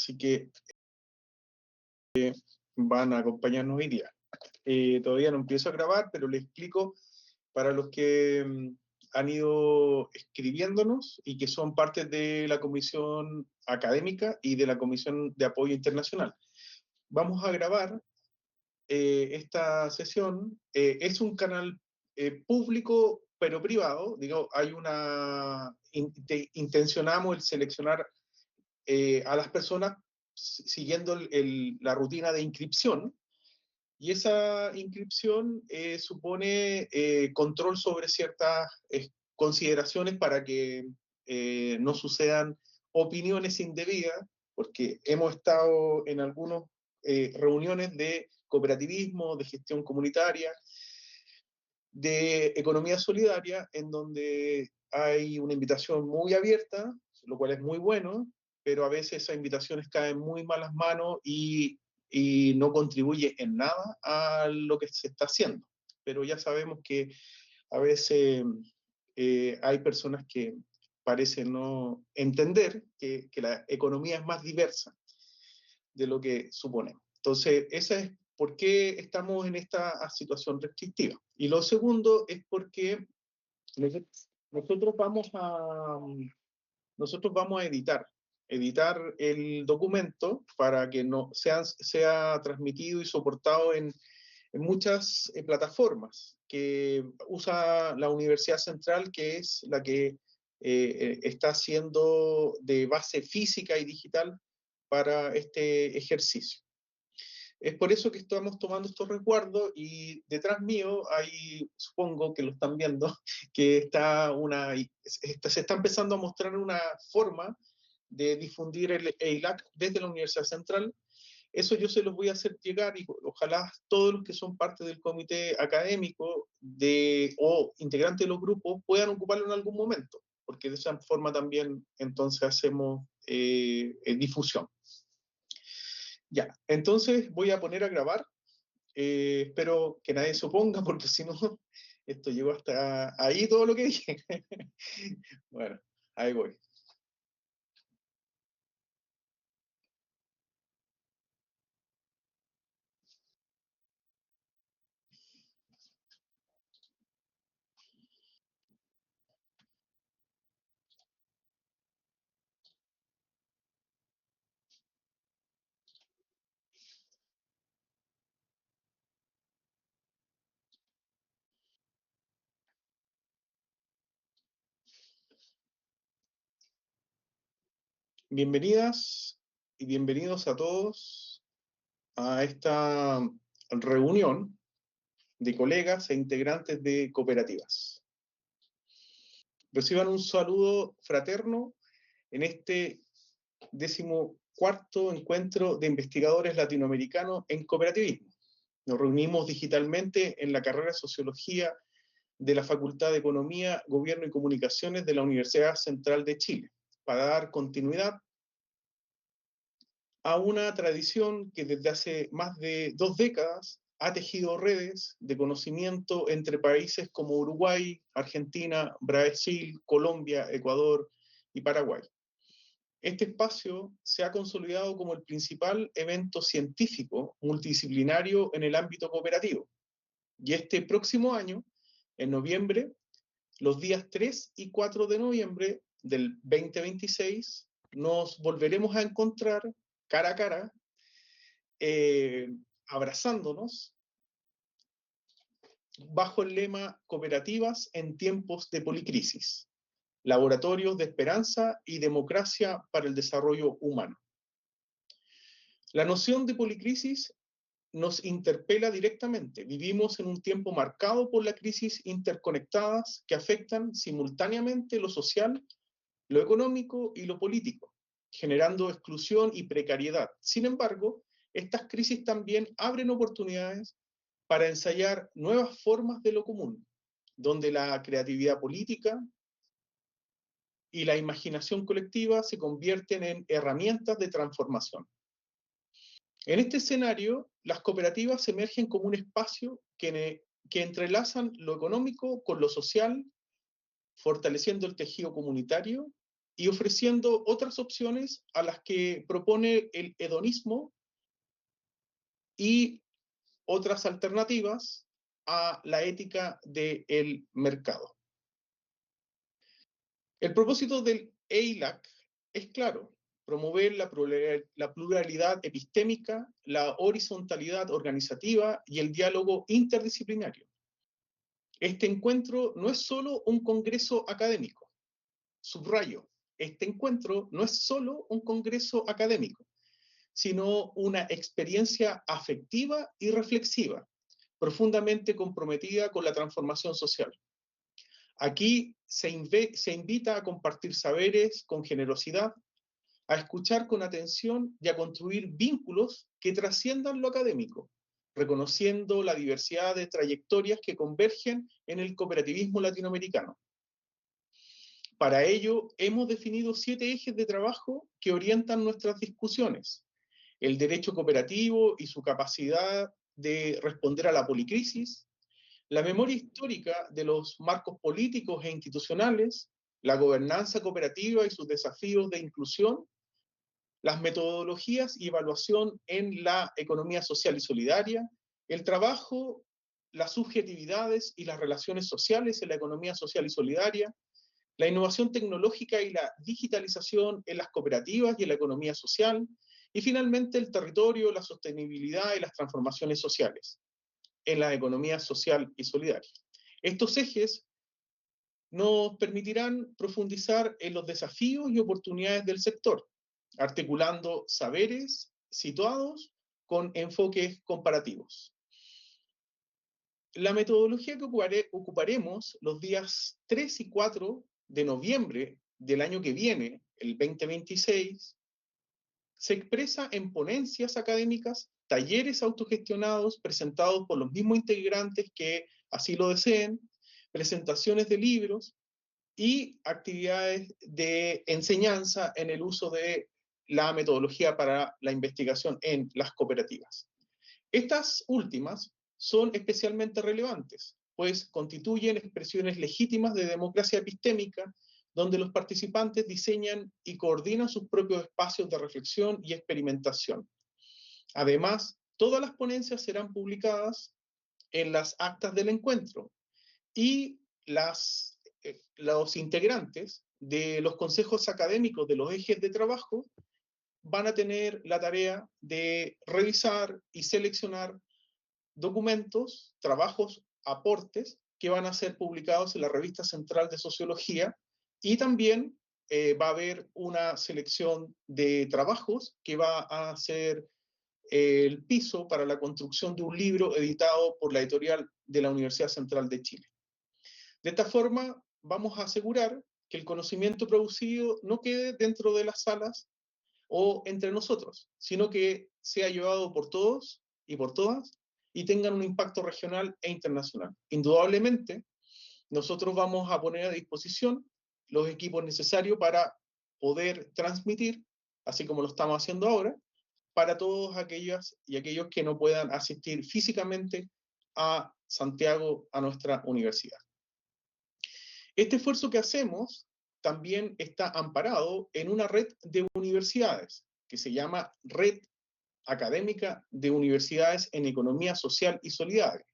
así que van a acompañarnos hoy día. Todavía no empiezo a grabar, pero les explico para los que han ido escribiéndonos y que son parte de la comisión académica y de la comisión de apoyo internacional. Vamos a grabar esta sesión. Es un canal público, pero privado. Digo, hay una... intencionamos el seleccionar a las personas siguiendo la rutina de inscripción, y esa inscripción supone control sobre ciertas consideraciones para que no sucedan opiniones indebidas, porque hemos estado en algunas reuniones de cooperativismo, de gestión comunitaria, de economía solidaria, en donde hay una invitación muy abierta, lo cual es muy bueno, pero a veces esas invitaciones caen en muy malas manos y no contribuye en nada a lo que se está haciendo. Pero ya sabemos que a veces hay personas que parecen no entender que la economía es más diversa de lo que suponemos. Entonces, esa es por qué estamos en esta situación restrictiva. Y lo segundo es porque nosotros vamos a editar el documento para que no sea transmitido y soportado en muchas plataformas que usa la Universidad Central, que es la que está haciendo de base física y digital para este ejercicio. Es por eso que estamos tomando estos resguardos, y detrás mío, ahí supongo que lo están viendo, que se está empezando a mostrar una forma de difundir el EILAC desde la Universidad Central. Eso yo se los voy a hacer llegar, y ojalá todos los que son parte del comité académico o integrantes de los grupos puedan ocuparlo en algún momento, porque de esa forma también entonces hacemos difusión. Ya, entonces voy a poner a grabar. Espero que nadie se oponga, porque si no, esto llegó hasta ahí todo lo que dije. Bueno, ahí voy. Bienvenidas y bienvenidos a todos a esta reunión de colegas e integrantes de cooperativas. Reciban un saludo fraterno en este 14º encuentro de investigadores latinoamericanos en cooperativismo. Nos reunimos digitalmente en la carrera de Sociología de la Facultad de Economía, Gobierno y Comunicaciones de la Universidad Central de Chile, para dar continuidad a una tradición que desde hace más de 2 décadas ha tejido redes de conocimiento entre países como Uruguay, Argentina, Brasil, Colombia, Ecuador y Paraguay. Este espacio se ha consolidado como el principal evento científico multidisciplinario en el ámbito cooperativo. Y este próximo año, en noviembre, los días 3 y 4 de noviembre del 2026, nos volveremos a encontrar cara a cara, abrazándonos, bajo el lema Cooperativas en tiempos de policrisis, laboratorios de esperanza y democracia para el desarrollo humano. La noción de policrisis nos interpela directamente. Vivimos en un tiempo marcado por las crisis interconectadas que afectan simultáneamente lo social, lo económico y lo político, generando exclusión y precariedad. Sin embargo, estas crisis también abren oportunidades para ensayar nuevas formas de lo común, donde la creatividad política y la imaginación colectiva se convierten en herramientas de transformación. En este escenario, las cooperativas emergen como un espacio que entrelazan lo económico con lo social, fortaleciendo el tejido comunitario y ofreciendo otras opciones a las que propone el hedonismo y otras alternativas a la ética del mercado. El propósito del EILAC es claro: promover la pluralidad epistémica, la horizontalidad organizativa y el diálogo interdisciplinario. Este encuentro no es solo un congreso académico. Subrayo, este encuentro no es solo un congreso académico, sino una experiencia afectiva y reflexiva, profundamente comprometida con la transformación social. Aquí se invita a compartir saberes con generosidad, a escuchar con atención y a construir vínculos que trasciendan lo académico, reconociendo la diversidad de trayectorias que convergen en el cooperativismo latinoamericano. Para ello, hemos definido 7 ejes de trabajo que orientan nuestras discusiones: el derecho cooperativo y su capacidad de responder a la policrisis, la memoria histórica de los marcos políticos e institucionales, la gobernanza cooperativa y sus desafíos de inclusión, las metodologías y evaluación en la economía social y solidaria, el trabajo, las subjetividades y las relaciones sociales en la economía social y solidaria, la innovación tecnológica y la digitalización en las cooperativas y en la economía social, y finalmente el territorio, la sostenibilidad y las transformaciones sociales en la economía social y solidaria. Estos ejes nos permitirán profundizar en los desafíos y oportunidades del sector, articulando saberes situados con enfoques comparativos. La metodología que ocuparemos los días 3 y 4 de noviembre del año que viene, el 2026, se expresa en ponencias académicas, talleres autogestionados presentados por los mismos integrantes que así lo deseen, presentaciones de libros y actividades de enseñanza en el uso de la metodología para la investigación en las cooperativas. Estas últimas son especialmente relevantes, pues constituyen expresiones legítimas de democracia epistémica, donde los participantes diseñan y coordinan sus propios espacios de reflexión y experimentación. Además, todas las ponencias serán publicadas en las actas del encuentro y los integrantes de los consejos académicos de los ejes de trabajo van a tener la tarea de revisar y seleccionar documentos, trabajos, aportes que van a ser publicados en la Revista Central de Sociología, y también va a haber una selección de trabajos que va a ser el piso para la construcción de un libro editado por la editorial de la Universidad Central de Chile. De esta forma, vamos a asegurar que el conocimiento producido no quede dentro de las salas o entre nosotros, sino que sea llevado por todos y por todas y tengan un impacto regional e internacional. Indudablemente, nosotros vamos a poner a disposición los equipos necesarios para poder transmitir, así como lo estamos haciendo ahora, para todos aquellas y aquellos que no puedan asistir físicamente a Santiago, a nuestra universidad. Este esfuerzo que hacemos también está amparado en una red de universidades que se llama Red Académica de Universidades en Economía Social y Solidaria,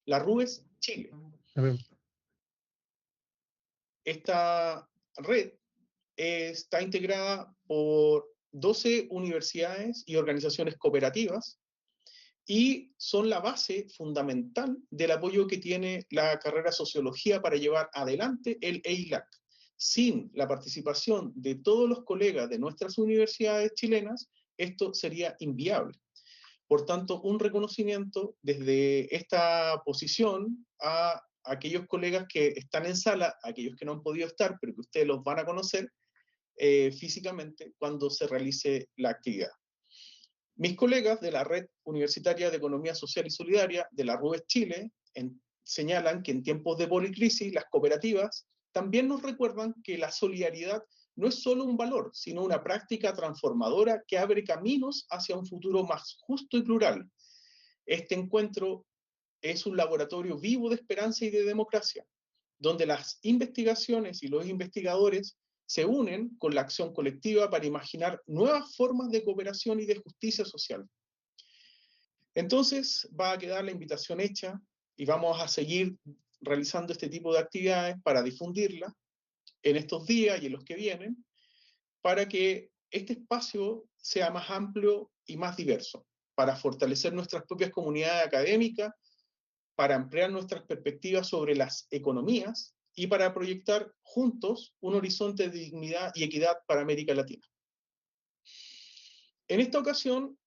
la RUES Chile. Esta red está integrada por 12 universidades y organizaciones cooperativas y son la base fundamental del apoyo que tiene la carrera Sociología para llevar adelante el EILAC. Sin la participación de todos los colegas de nuestras universidades chilenas, esto sería inviable. Por tanto, un reconocimiento desde esta posición a aquellos colegas que están en sala, aquellos que no han podido estar, pero que ustedes los van a conocer físicamente cuando se realice la actividad. Mis colegas de la Red Universitaria de Economía Social y Solidaria, de la RUES Chile, señalan que en tiempos de policrisis, las cooperativas también nos recuerdan que la solidaridad no es solo un valor, sino una práctica transformadora que abre caminos hacia un futuro más justo y plural. Este encuentro es un laboratorio vivo de esperanza y de democracia, donde las investigaciones y los investigadores se unen con la acción colectiva para imaginar nuevas formas de cooperación y de justicia social. Entonces va a quedar la invitación hecha y vamos a seguir realizando este tipo de actividades para difundirla en estos días y en los que vienen, para que este espacio sea más amplio y más diverso, para fortalecer nuestras propias comunidades académicas, para ampliar nuestras perspectivas sobre las economías y para proyectar juntos un horizonte de dignidad y equidad para América Latina. En esta ocasión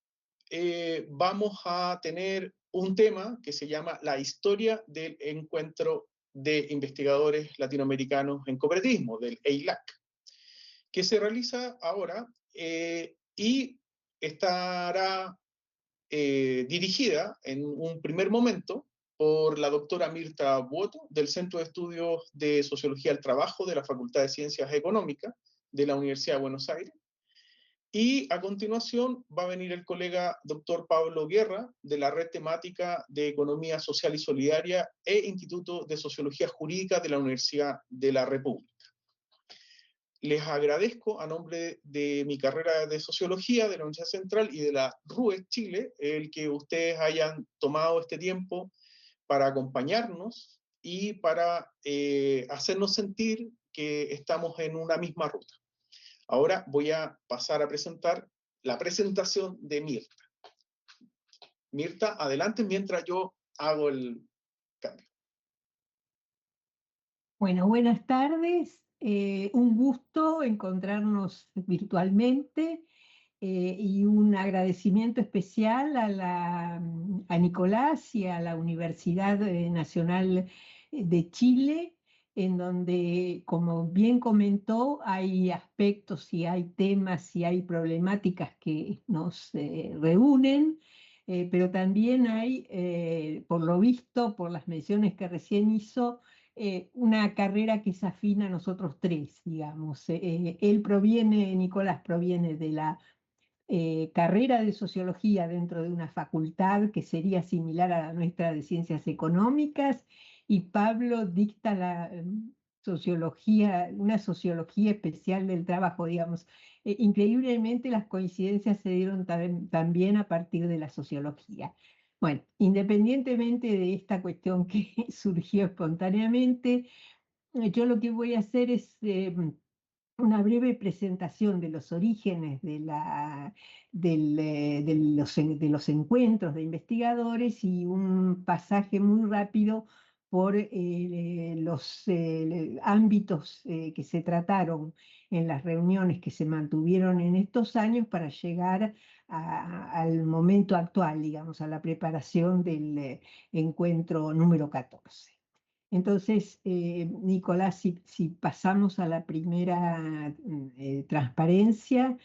vamos a tener un tema que se llama la historia del encuentro de investigadores latinoamericanos en cooperativismo, del EILAC, que se realiza ahora y estará dirigida en un primer momento por la doctora Mirta Buoto, del Centro de Estudios de Sociología del Trabajo de la Facultad de Ciencias Económicas de la Universidad de Buenos Aires. Y a continuación va a venir el colega doctor Pablo Guerra, de la Red Temática de Economía Social y Solidaria e Instituto de Sociología Jurídica de la Universidad de la República. Les agradezco a nombre de mi carrera de Sociología de la Universidad Central y de la RUE Chile, el que ustedes hayan tomado este tiempo para acompañarnos y para hacernos sentir que estamos en una misma ruta. Ahora voy a pasar a presentar la presentación de Mirta. Mirta, adelante mientras yo hago el cambio. Bueno, buenas tardes. Un gusto encontrarnos virtualmente y un agradecimiento especial a Nicolás y a la Universidad Nacional de Chile, en donde, como bien comentó, hay aspectos y hay temas y hay problemáticas que nos reúnen. Pero también hay, por lo visto, por las menciones que recién hizo, una carrera que es afín a nosotros tres, digamos. Nicolás proviene de la carrera de sociología dentro de una facultad que sería similar a la nuestra de ciencias económicas, y Pablo dicta sociología, una sociología especial del trabajo, digamos. Increíblemente las coincidencias se dieron también a partir de la sociología. Bueno, independientemente de esta cuestión que surgió espontáneamente, yo lo que voy a hacer es una breve presentación de los orígenes de los encuentros de investigadores y un pasaje muy rápido por los ámbitos que se trataron en las reuniones que se mantuvieron en estos años para llegar al momento actual, digamos, a la preparación del encuentro número 14. Entonces, Nicolás, si pasamos a la primera transparencia,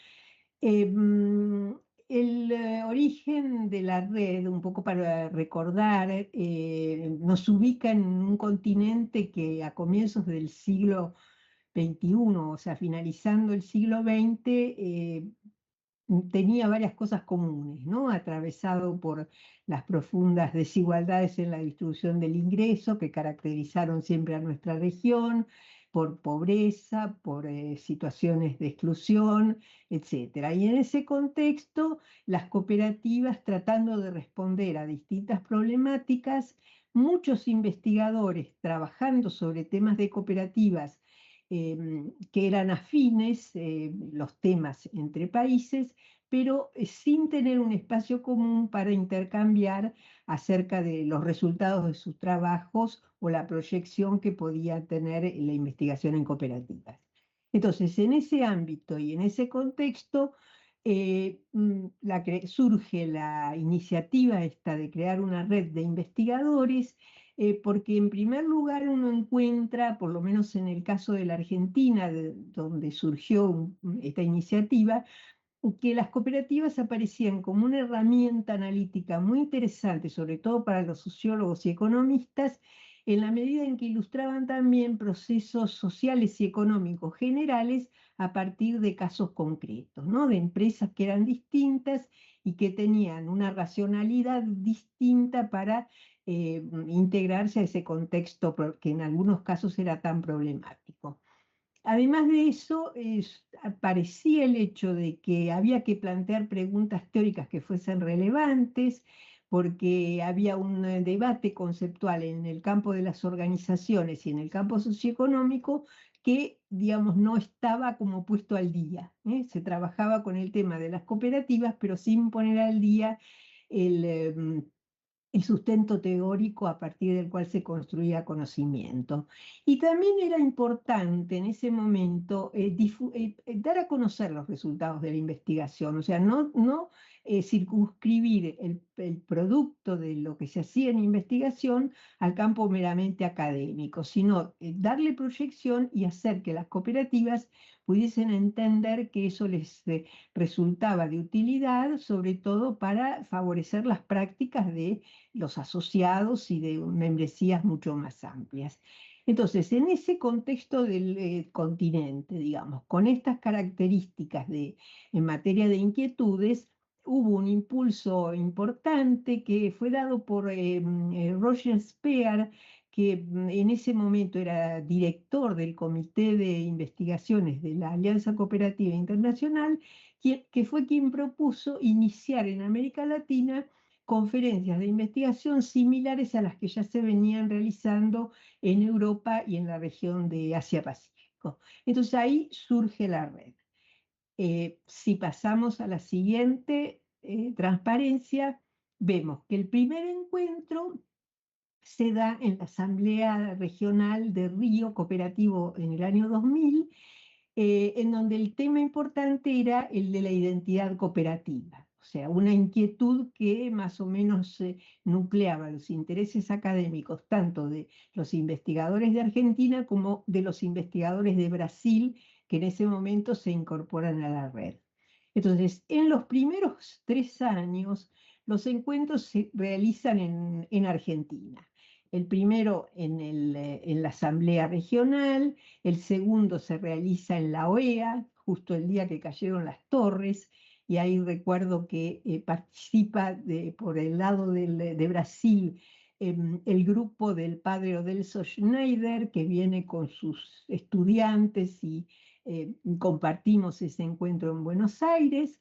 el origen de la red, un poco para recordar, nos ubica en un continente que a comienzos del siglo XXI, o sea, finalizando el siglo XX, tenía varias cosas comunes, ¿no? Atravesado por las profundas desigualdades en la distribución del ingreso que caracterizaron siempre a nuestra región, por pobreza, por situaciones de exclusión, etcétera. Y en ese contexto, las cooperativas, tratando de responder a distintas problemáticas, muchos investigadores trabajando sobre temas de cooperativas que eran afines, los temas entre países, pero sin tener un espacio común para intercambiar acerca de los resultados de sus trabajos o la proyección que podía tener la investigación en cooperativas. Entonces, en ese ámbito y en ese contexto, surge la iniciativa esta de crear una red de investigadores, porque en primer lugar uno encuentra, por lo menos en el caso de la Argentina, donde surgió esta iniciativa, que las cooperativas aparecían como una herramienta analítica muy interesante, sobre todo para los sociólogos y economistas, en la medida en que ilustraban también procesos sociales y económicos generales a partir de casos concretos, ¿no? De empresas que eran distintas y que tenían una racionalidad distinta para integrarse a ese contexto que en algunos casos era tan problemático. además de eso, aparecía el hecho de que había que plantear preguntas teóricas que fuesen relevantes, porque había un debate conceptual en el campo de las organizaciones y en el campo socioeconómico que, digamos, no estaba como puesto al día, ¿eh? Se trabajaba con el tema de las cooperativas, pero sin poner al día el, el sustento teórico a partir del cual se construía conocimiento. Y también era importante en ese momento dar a conocer los resultados de la investigación, o sea, no circunscribir el producto de lo que se hacía en investigación al campo meramente académico, sino darle proyección y hacer que las cooperativas pudiesen entender que eso les resultaba de utilidad, sobre todo para favorecer las prácticas de los asociados y de membresías mucho más amplias. Entonces, en ese contexto del continente, digamos, con estas características en materia de inquietudes, hubo un impulso importante que fue dado por Roger Speer, que en ese momento era director del Comité de Investigaciones de la Alianza Cooperativa Internacional, que fue quien propuso iniciar en América Latina conferencias de investigación similares a las que ya se venían realizando en Europa y en la región de Asia-Pacífico. Entonces ahí surge la red. Si pasamos a la siguiente transparencia, vemos que el primer encuentro se da en la Asamblea Regional de Río Cooperativo en el año 2000, en donde el tema importante era el de la identidad cooperativa, o sea, una inquietud que más o menos nucleaba los intereses académicos tanto de los investigadores de Argentina como de los investigadores de Brasil, que en ese momento se incorporan a la red. Entonces, en los primeros 3 años, los encuentros se realizan en Argentina. El primero en la Asamblea Regional, el segundo se realiza en la OEA, justo el día que cayeron las torres, y ahí recuerdo que participa por el lado de Brasil el grupo del padre Odelso Schneider, que viene con sus estudiantes y compartimos ese encuentro en Buenos Aires.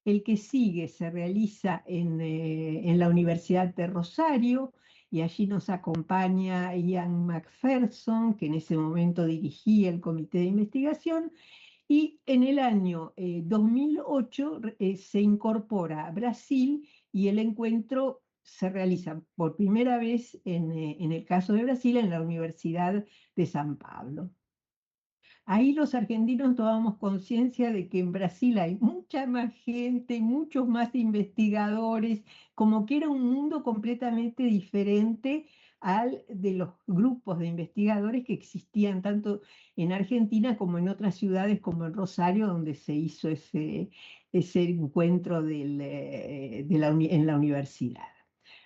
El que sigue se realiza en la Universidad de Rosario, y allí nos acompaña Ian McPherson, que en ese momento dirigía el comité de investigación, y en el año 2008 se incorpora a Brasil y el encuentro se realiza por primera vez en el caso de Brasil en la Universidad de San Pablo. Ahí los argentinos tomamos conciencia de que en Brasil hay mucha más gente, muchos más investigadores, como que era un mundo completamente diferente al de los grupos de investigadores que existían tanto en Argentina como en otras ciudades como en Rosario, donde se hizo ese encuentro en la universidad.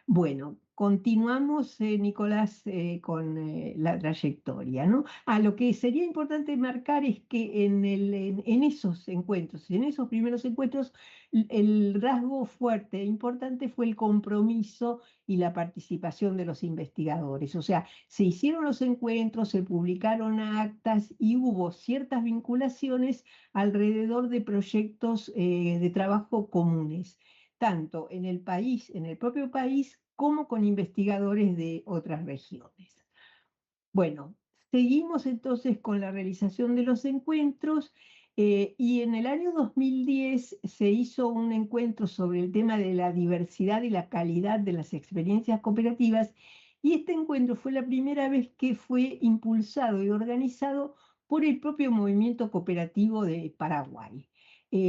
Bueno, continuamos, Nicolás, con la trayectoria, ¿no? Lo que sería importante marcar es que en esos encuentros, en esos primeros encuentros, el rasgo fuerte e importante fue el compromiso y la participación de los investigadores. O sea, se hicieron los encuentros, se publicaron actas y hubo ciertas vinculaciones alrededor de proyectos de trabajo comunes tanto en el país, en el propio país, como con investigadores de otras regiones. Bueno, seguimos entonces con la realización de los encuentros y en el año 2010 se hizo un encuentro sobre el tema de la diversidad y la calidad de las experiencias cooperativas y este encuentro fue la primera vez que fue impulsado y organizado por el propio movimiento cooperativo de Paraguay.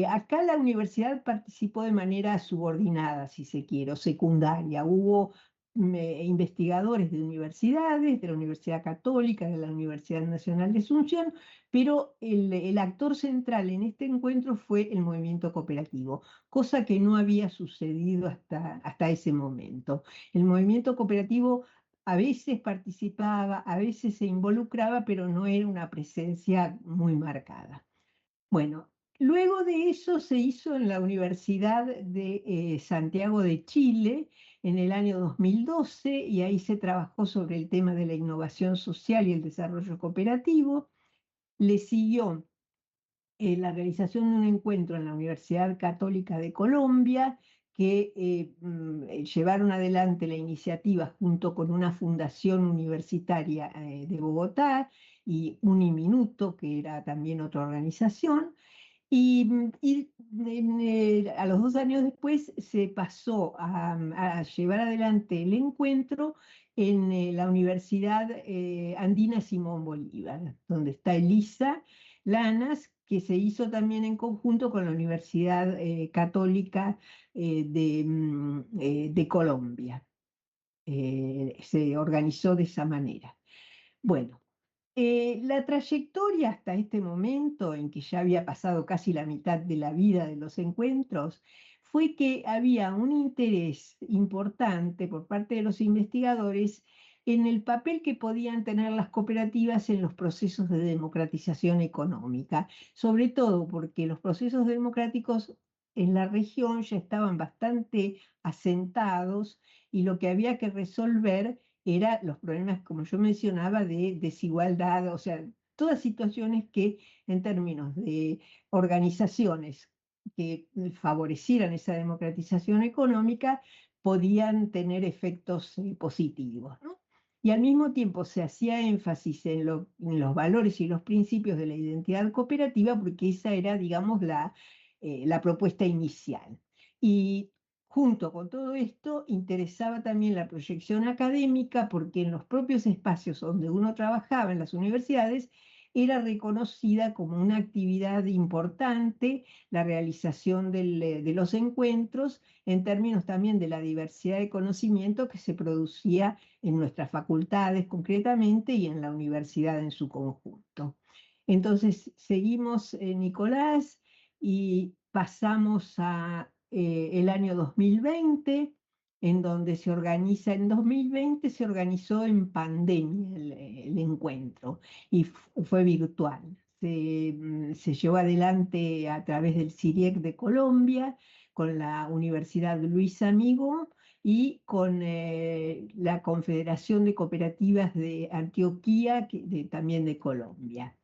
Acá la universidad participó de manera subordinada, si se quiere, o secundaria. Hubo investigadores de universidades, de la Universidad Católica, de la Universidad Nacional de Asunción, pero el actor central en este encuentro fue el movimiento cooperativo, cosa que no había sucedido hasta ese momento. El movimiento cooperativo a veces participaba, a veces se involucraba, pero no era una presencia muy marcada. Bueno, luego de eso se hizo en la Universidad de Santiago de Chile en el año 2012 y ahí se trabajó sobre el tema de la innovación social y el desarrollo cooperativo. Le siguió la realización de un encuentro en la Universidad Católica de Colombia, que llevaron adelante la iniciativa junto con una fundación universitaria de Bogotá y Uniminuto, que era también otra organización. A los 2 años después se pasó a llevar adelante el encuentro en la Universidad Andina Simón Bolívar, donde está Elisa Lanas, que se hizo también en conjunto con la Universidad Católica de Colombia. Se organizó de esa manera. Bueno, la trayectoria hasta este momento, en que ya había pasado casi la mitad de la vida de los encuentros, fue que había un interés importante por parte de los investigadores en el papel que podían tener las cooperativas en los procesos de democratización económica, sobre todo porque los procesos democráticos en la región ya estaban bastante asentados y lo que había que resolver era los problemas, como yo mencionaba, de desigualdad, o sea, todas situaciones que en términos de organizaciones que favorecieran esa democratización económica podían tener efectos positivos, ¿no? Y al mismo tiempo se hacía énfasis en los valores y los principios de la identidad cooperativa porque esa era, digamos, la propuesta inicial. Y junto con todo esto, interesaba también la proyección académica porque en los propios espacios donde uno trabajaba, en las universidades, era reconocida como una actividad importante la realización de los encuentros en términos también de la diversidad de conocimiento que se producía en nuestras facultades concretamente y en la universidad en su conjunto. Entonces, seguimos, Nicolás, y pasamos a el año 2020, en donde en 2020 se organizó en pandemia el encuentro y fue virtual. Se llevó adelante a través del CIRIEC de Colombia, con la Universidad Luis Amigo y con la Confederación de Cooperativas de Antioquia, también de Colombia.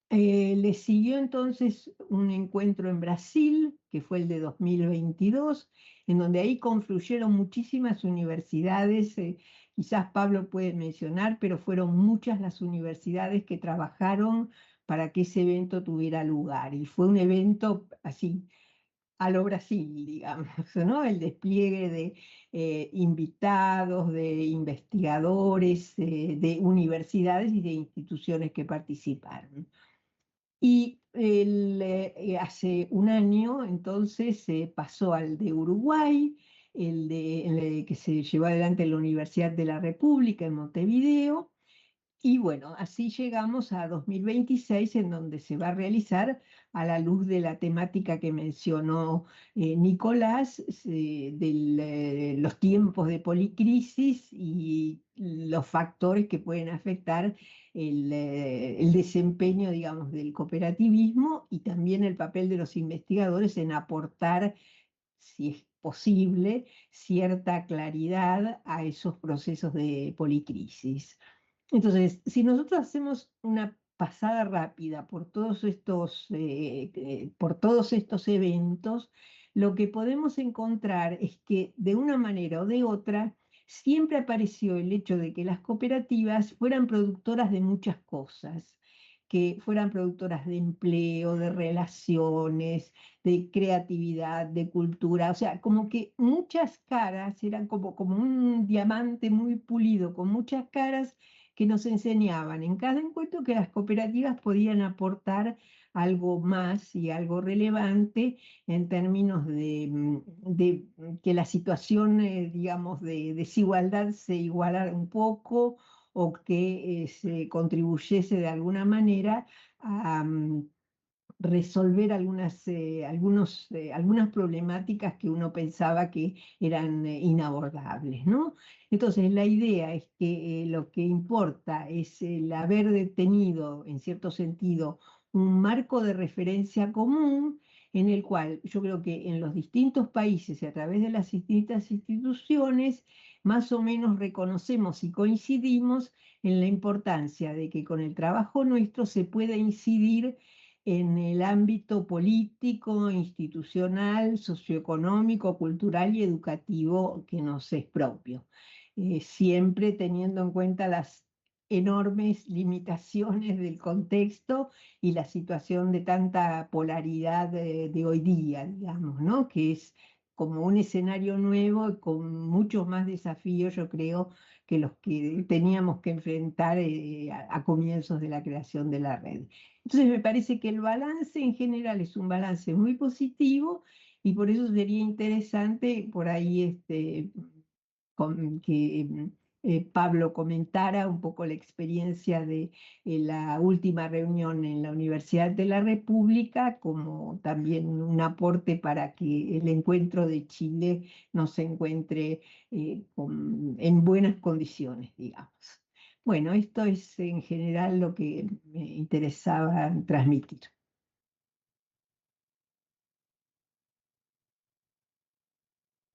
Le siguió entonces un encuentro en Brasil, que fue el de 2022, en donde ahí confluyeron muchísimas universidades, quizás Pablo puede mencionar, pero fueron muchas las universidades que trabajaron para que ese evento tuviera lugar. Y fue un evento así, a lo Brasil, digamos, ¿no? El despliegue de invitados, de investigadores, de universidades y de instituciones que participaron. Y hace un año, entonces, se pasó al de Uruguay, que se llevó adelante en la Universidad de la República en Montevideo, y bueno, así llegamos a 2026, en donde se va a realizar, a la luz de la temática que mencionó Nicolás, de los tiempos de policrisis y los factores que pueden afectar el desempeño, digamos, del cooperativismo y también el papel de los investigadores en aportar, si es posible, cierta claridad a esos procesos de policrisis. Entonces, si nosotros hacemos una pasada rápida por todos estos eventos, lo que podemos encontrar es que de una manera o de otra siempre apareció el hecho de que las cooperativas fueran productoras de muchas cosas, que fueran productoras de empleo, de relaciones, de creatividad, de cultura, o sea, como que muchas caras, eran como un diamante muy pulido, con muchas caras que nos enseñaban en cada encuentro que las cooperativas podían aportar algo más y algo relevante en términos de que la situación, digamos, de desigualdad se igualara un poco o que se contribuyese de alguna manera a resolver algunas problemáticas que uno pensaba que eran inabordables, ¿no? Entonces, la idea es que lo que importa es el haber tenido, en cierto sentido, un marco de referencia común en el cual yo creo que en los distintos países y a través de las distintas instituciones, más o menos reconocemos y coincidimos en la importancia de que con el trabajo nuestro se pueda incidir en el ámbito político, institucional, socioeconómico, cultural y educativo que nos es propio, siempre teniendo en cuenta las enormes limitaciones del contexto y la situación de tanta polaridad de hoy día, digamos, ¿no? Que es como un escenario nuevo y con muchos más desafíos, yo creo, que los que teníamos que enfrentar a comienzos de la creación de la red. Entonces me parece que el balance en general es un balance muy positivo y por eso sería interesante por ahí que Pablo comentara un poco la experiencia de la última reunión en la Universidad de la República, como también un aporte para que el encuentro de Chile nos encuentre en buenas condiciones, digamos. Bueno, esto es en general lo que me interesaba transmitir.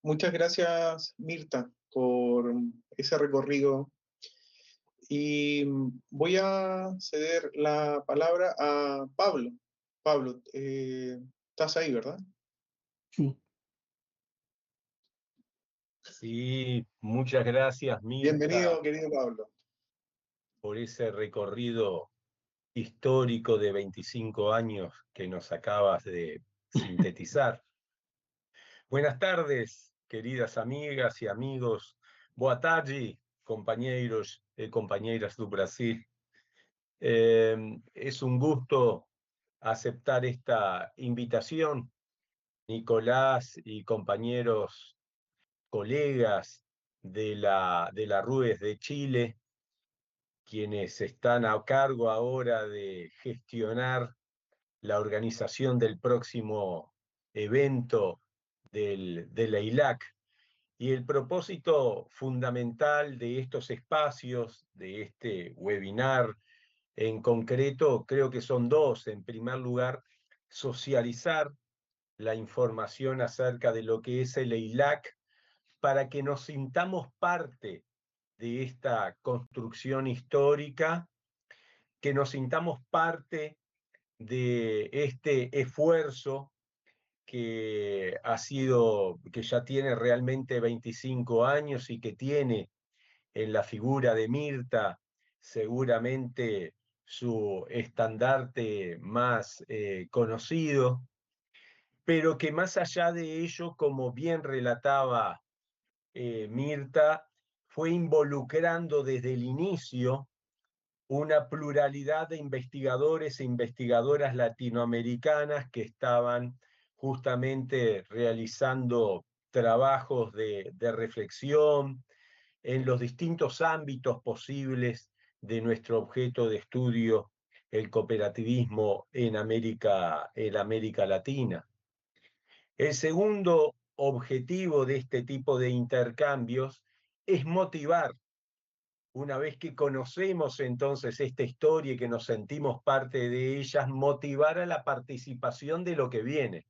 Muchas gracias, Mirta, por ese recorrido. Y voy a ceder la palabra a Pablo. Pablo, estás ahí, ¿verdad? Sí. Sí, muchas gracias, Bienvenido, Mirta, querido Pablo. por ese recorrido histórico de 25 años que nos acabas de sintetizar. Buenas tardes, queridas amigas y amigos. Boa tarde, compañeros y compañeras do Brasil. Es un gusto aceptar esta invitación, Nicolás y compañeros, colegas de la RUES de Chile, quienes están a cargo ahora de gestionar la organización del próximo evento de la ILAC. Y el propósito fundamental de estos espacios, de este webinar en concreto, creo que son dos. En primer lugar, socializar la información acerca de lo que es el EILAC para que nos sintamos parte de esta construcción histórica, que nos sintamos parte de este esfuerzo que ya tiene realmente 25 años y que tiene en la figura de Mirta seguramente su estandarte más conocido, pero que más allá de ello, como bien relataba Mirta, fue involucrando desde el inicio una pluralidad de investigadores e investigadoras latinoamericanas que estaban justamente realizando trabajos de reflexión en los distintos ámbitos posibles de nuestro objeto de estudio, el cooperativismo en América Latina. El segundo objetivo de este tipo de intercambios es motivar. Una vez que conocemos entonces esta historia y que nos sentimos parte de ellas, motivar a la participación de lo que viene,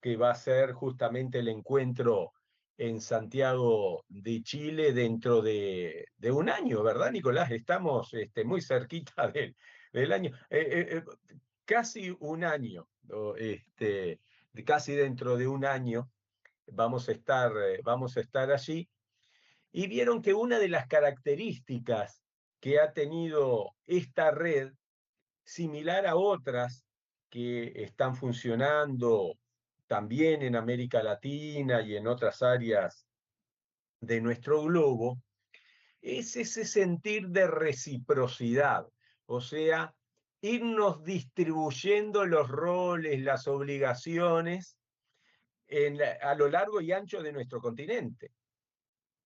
que va a ser justamente el encuentro en Santiago de Chile dentro de un año, ¿verdad, Nicolás? Estamos muy cerquita del año. Casi un año, casi dentro de un año vamos a estar allí. Y vieron que una de las características que ha tenido esta red, similar a otras que están funcionando también en América Latina y en otras áreas de nuestro globo, es ese sentir de reciprocidad, o sea, irnos distribuyendo los roles, las obligaciones a lo largo y ancho de nuestro continente.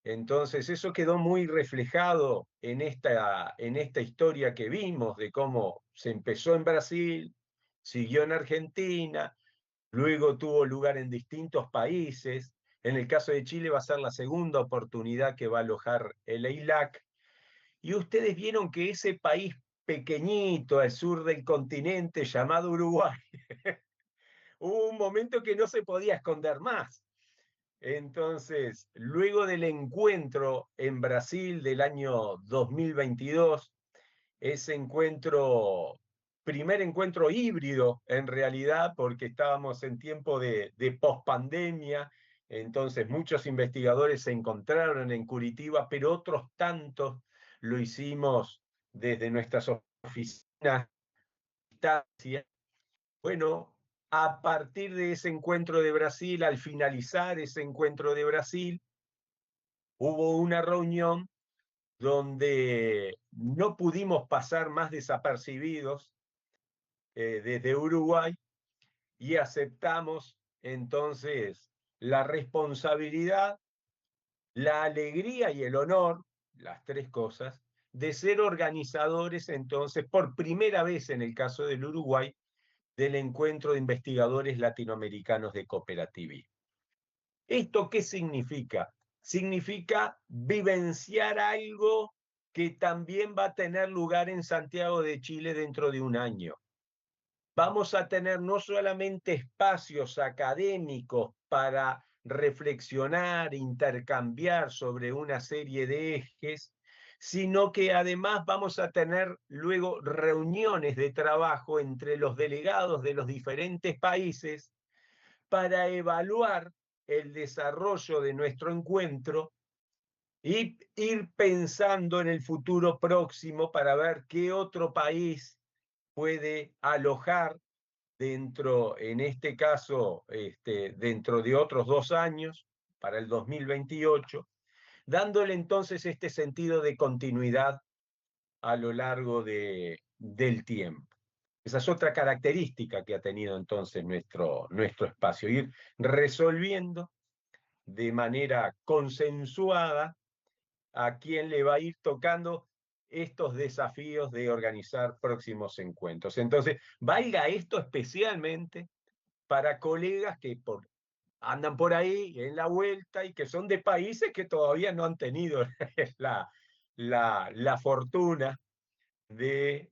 Entonces eso quedó muy reflejado en esta historia que vimos de cómo se empezó en Brasil, siguió en Argentina, luego tuvo lugar en distintos países. En el caso de Chile va a ser la segunda oportunidad que va a alojar el EILAC. Y ustedes vieron que ese país pequeñito al sur del continente llamado Uruguay, hubo un momento que no se podía esconder más. Entonces, luego del encuentro en Brasil del año 2022, ese encuentro, primer encuentro híbrido en realidad, porque estábamos en tiempo de pospandemia, entonces muchos investigadores se encontraron en Curitiba, pero otros tantos lo hicimos desde nuestras oficinas. Bueno, a partir de ese encuentro de Brasil, al finalizar ese encuentro de Brasil, hubo una reunión donde no pudimos pasar más desapercibidos desde Uruguay y aceptamos entonces la responsabilidad, la alegría y el honor, las tres cosas, de ser organizadores entonces por primera vez en el caso del Uruguay del encuentro de investigadores latinoamericanos de cooperativismo. ¿Esto qué significa? Significa vivenciar algo que también va a tener lugar en Santiago de Chile dentro de un año. Vamos a tener no solamente espacios académicos para reflexionar, intercambiar sobre una serie de ejes, sino que además vamos a tener luego reuniones de trabajo entre los delegados de los diferentes países para evaluar el desarrollo de nuestro encuentro y ir pensando en el futuro próximo para ver qué otro país puede alojar dentro, en este caso, dentro de otros 2 años, para el 2028, dándole entonces este sentido de continuidad a lo largo del tiempo. Esa es otra característica que ha tenido entonces nuestro espacio, ir resolviendo de manera consensuada a quién le va a ir tocando estos desafíos de organizar próximos encuentros. Entonces, valga esto especialmente para colegas que andan por ahí en la vuelta y que son de países que todavía no han tenido la fortuna de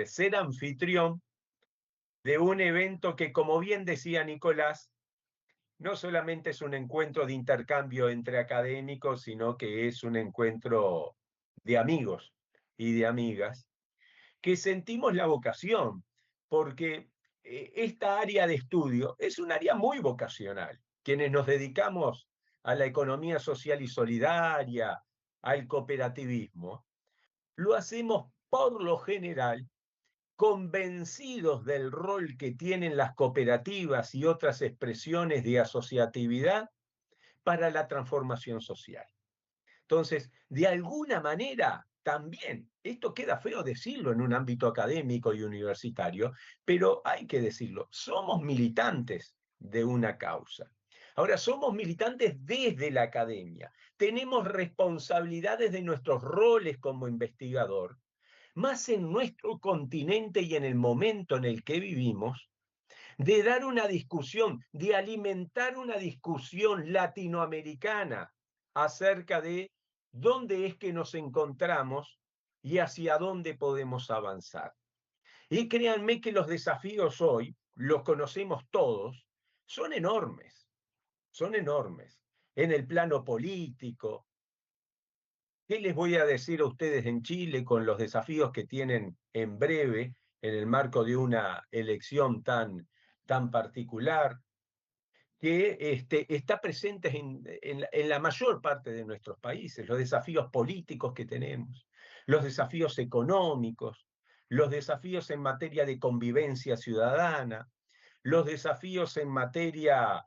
ser anfitrión de un evento que, como bien decía Nicolás, no solamente es un encuentro de intercambio entre académicos, sino que es un encuentro de amigos y de amigas, que sentimos la vocación, porque esta área de estudio es un área muy vocacional. Quienes nos dedicamos a la economía social y solidaria, al cooperativismo, lo hacemos por lo general convencidos del rol que tienen las cooperativas y otras expresiones de asociatividad para la transformación social. Entonces, de alguna manera, también, esto queda feo decirlo en un ámbito académico y universitario, pero hay que decirlo, somos militantes de una causa. Ahora, somos militantes desde la academia, tenemos responsabilidades de nuestros roles como investigador, más en nuestro continente y en el momento en el que vivimos, de dar una discusión, de alimentar una discusión latinoamericana acerca de dónde es que nos encontramos y hacia dónde podemos avanzar. Y créanme que los desafíos hoy, los conocemos todos, son enormes, son enormes. En el plano político, ¿qué les voy a decir a ustedes en Chile con los desafíos que tienen en breve en el marco de una elección tan particular, que está presente en la mayor parte de nuestros países, los desafíos políticos que tenemos, los desafíos económicos, los desafíos en materia de convivencia ciudadana, los desafíos en materia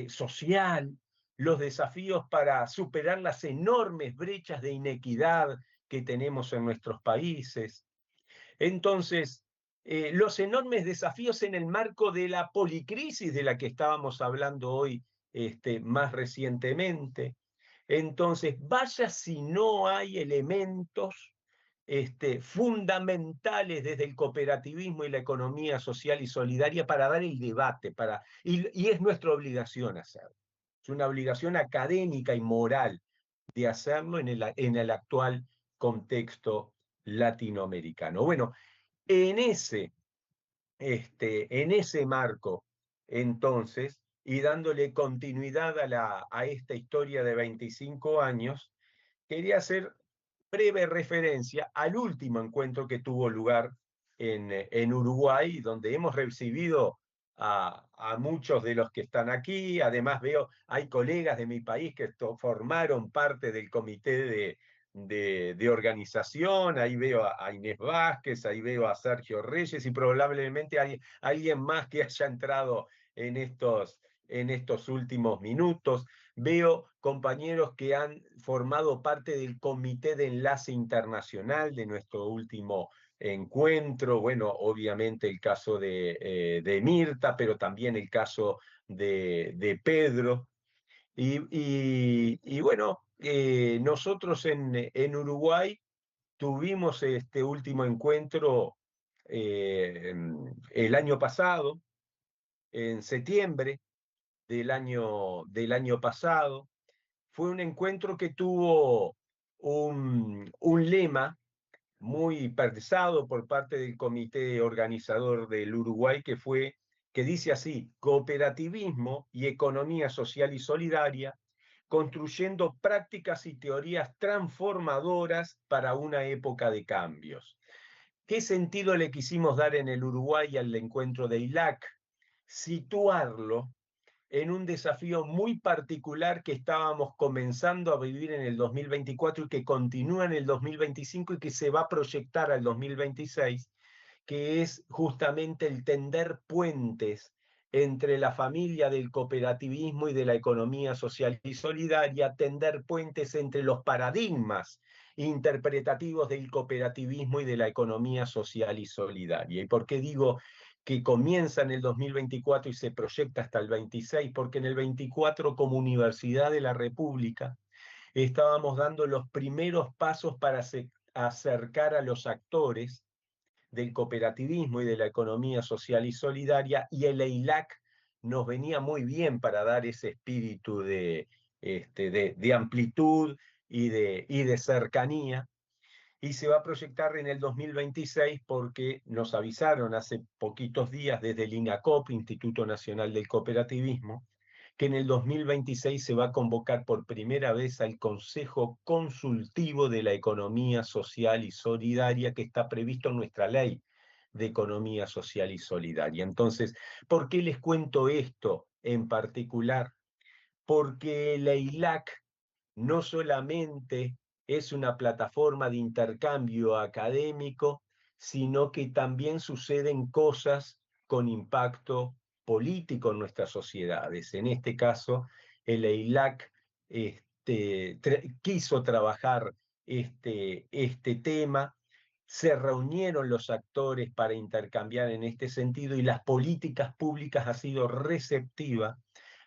social, los desafíos para superar las enormes brechas de inequidad que tenemos en nuestros países. Entonces, los enormes desafíos en el marco de la policrisis de la que estábamos hablando hoy más recientemente. Entonces, vaya si no hay elementos fundamentales desde el cooperativismo y la economía social y solidaria para dar el debate, y es nuestra obligación hacerlo. Es una obligación académica y moral de hacerlo en el actual contexto latinoamericano. Bueno, en ese marco entonces, y dándole continuidad a esta historia de 25 años, quería hacer breve referencia al último encuentro que tuvo lugar en Uruguay, donde hemos recibido a muchos de los que están aquí. Además veo, hay colegas de mi país que formaron parte del comité de organización. Ahí veo a Inés Vázquez, ahí veo a Sergio Reyes y probablemente hay alguien más que haya entrado en estos últimos minutos. Veo compañeros que han formado parte del Comité de Enlace Internacional de nuestro último encuentro. Bueno, obviamente el caso de Mirta, pero también el caso de Pedro. Y bueno, nosotros en Uruguay tuvimos este último encuentro el año pasado, en septiembre del año pasado. Fue un encuentro que tuvo un lema muy pensado por parte del comité organizador del Uruguay, que dice así: cooperativismo y economía social y solidaria, construyendo prácticas y teorías transformadoras para una época de cambios. ¿Qué sentido le quisimos dar en el Uruguay al encuentro de ILAC? Situarlo en un desafío muy particular que estábamos comenzando a vivir en el 2024 y que continúa en el 2025 y que se va a proyectar al 2026, que es justamente el tender puentes entre la familia del cooperativismo y de la economía social y solidaria, tender puentes entre los paradigmas interpretativos del cooperativismo y de la economía social y solidaria. ¿Y por qué digo que comienza en el 2024 y se proyecta hasta el 26? Porque en el 24, como Universidad de la República, estábamos dando los primeros pasos para acercar a los actores del cooperativismo y de la economía social y solidaria, y el EILAC nos venía muy bien para dar ese espíritu de amplitud y de cercanía. Y se va a proyectar en el 2026 porque nos avisaron hace poquitos días desde el INACOP, Instituto Nacional del Cooperativismo, que en el 2026 se va a convocar por primera vez al Consejo Consultivo de la Economía Social y Solidaria, que está previsto en nuestra ley de Economía Social y Solidaria. Entonces, ¿por qué les cuento esto en particular? Porque la ILAC no solamente es una plataforma de intercambio académico, sino que también suceden cosas con impacto político en nuestras sociedades. En este caso, el EILAC quiso trabajar este tema, se reunieron los actores para intercambiar en este sentido y las políticas públicas han sido receptivas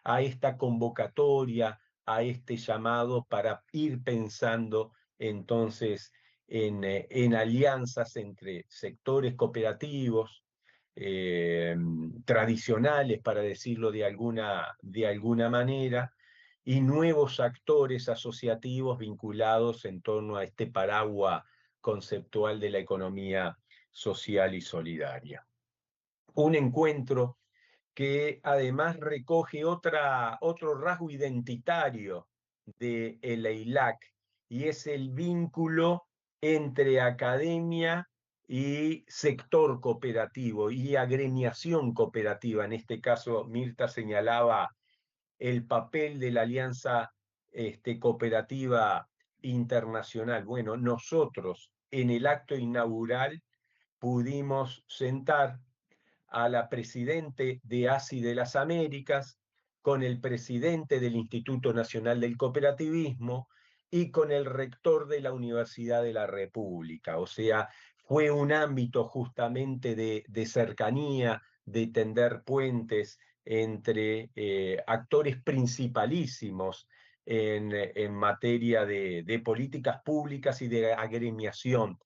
a esta convocatoria, a este llamado para ir pensando entonces en alianzas entre sectores cooperativos tradicionales, para decirlo de alguna manera, y nuevos actores asociativos vinculados en torno a este paraguas conceptual de la economía social y solidaria. Un encuentro que además recoge otro rasgo identitario de el EILAC, y es el vínculo entre academia y sector cooperativo y agremiación cooperativa. En este caso, Mirta señalaba el papel de la Alianza Cooperativa Internacional. Bueno, nosotros en el acto inaugural pudimos sentar a la presidente de ASI de las Américas, con el presidente del Instituto Nacional del Cooperativismo y con el rector de la Universidad de la República. O sea, fue un ámbito justamente de cercanía, de tender puentes entre actores principalísimos en materia de políticas públicas y de agremiación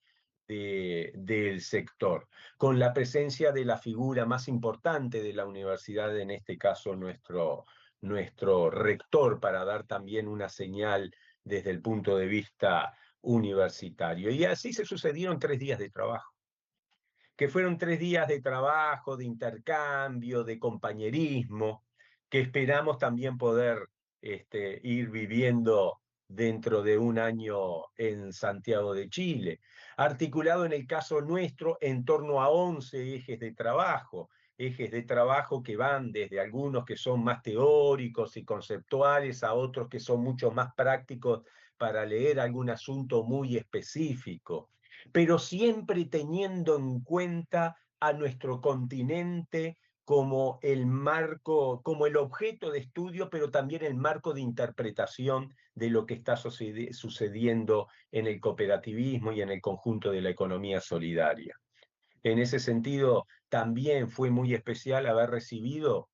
del sector, con la presencia de la figura más importante de la universidad, en este caso nuestro rector, para dar también una señal desde el punto de vista universitario. Y así se sucedieron 3 días de trabajo. que fueron 3 días de trabajo, de intercambio, de compañerismo, que esperamos también poder ir viviendo dentro de un año en Santiago de Chile, articulado en el caso nuestro en torno a 11 ejes de trabajo que van desde algunos que son más teóricos y conceptuales a otros que son mucho más prácticos para leer algún asunto muy específico, pero siempre teniendo en cuenta a nuestro continente como el marco, como el objeto de estudio, pero también el marco de interpretación de lo que está sucediendo en el cooperativismo y en el conjunto de la economía solidaria. En ese sentido, también fue muy especial haber recibido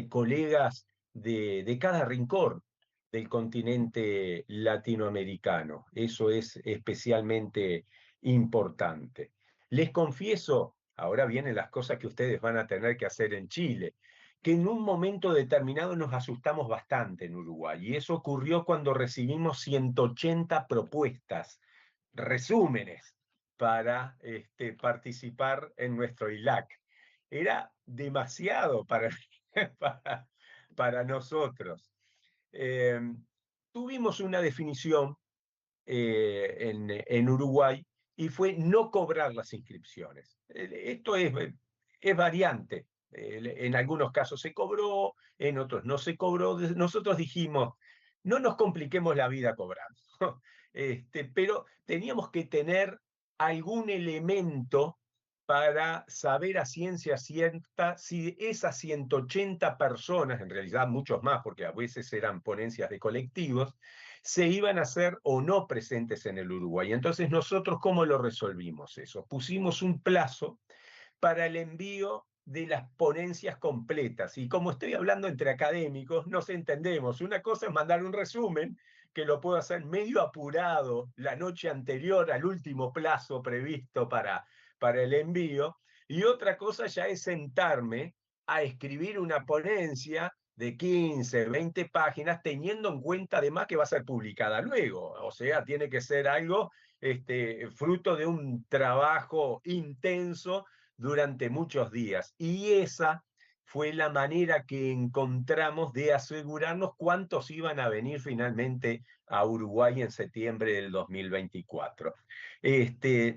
colegas de cada rincón del continente latinoamericano. Eso es especialmente importante. Les confieso, ahora vienen las cosas que ustedes van a tener que hacer en Chile, que en un momento determinado nos asustamos bastante en Uruguay, y eso ocurrió cuando recibimos 180 propuestas, resúmenes, para participar en nuestro ILAC. Era demasiado para nosotros. Tuvimos una definición en Uruguay y fue no cobrar las inscripciones. Esto es variante. En algunos casos se cobró, en otros no se cobró. Nosotros dijimos, no nos compliquemos la vida cobrando. Pero teníamos que tener algún elemento para saber a ciencia cierta si esas 180 personas, en realidad muchos más, porque a veces eran ponencias de colectivos, se iban a hacer o no presentes en el Uruguay. Entonces nosotros, ¿cómo lo resolvimos eso? Pusimos un plazo para el envío de las ponencias completas. Y como estoy hablando entre académicos, nos entendemos. Una cosa es mandar un resumen, que lo puedo hacer medio apurado la noche anterior al último plazo previsto para el envío, y otra cosa ya es sentarme a escribir una ponencia de 15, 20 páginas, teniendo en cuenta además que va a ser publicada luego. O sea, tiene que ser algo fruto de un trabajo intenso durante muchos días. Y esa fue la manera que encontramos de asegurarnos cuántos iban a venir finalmente a Uruguay en septiembre del 2024.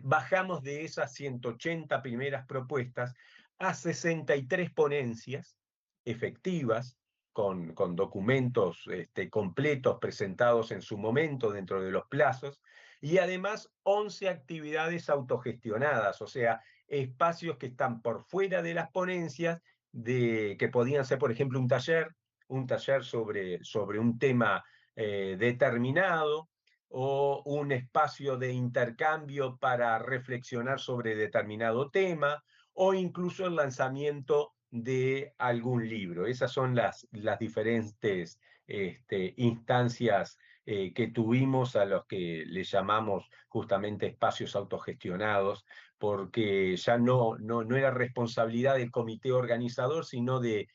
Bajamos de esas 180 primeras propuestas a 63 ponencias efectivas, con documentos completos presentados en su momento dentro de los plazos, y además 11 actividades autogestionadas, o sea, espacios que están por fuera de las ponencias, que podían ser, por ejemplo, un taller sobre un tema determinado, o un espacio de intercambio para reflexionar sobre determinado tema, o incluso el lanzamiento de algún libro. Esas son las diferentes instancias que tuvimos, a los que le llamamos justamente espacios autogestionados, porque ya no era responsabilidad del comité organizador, sino de,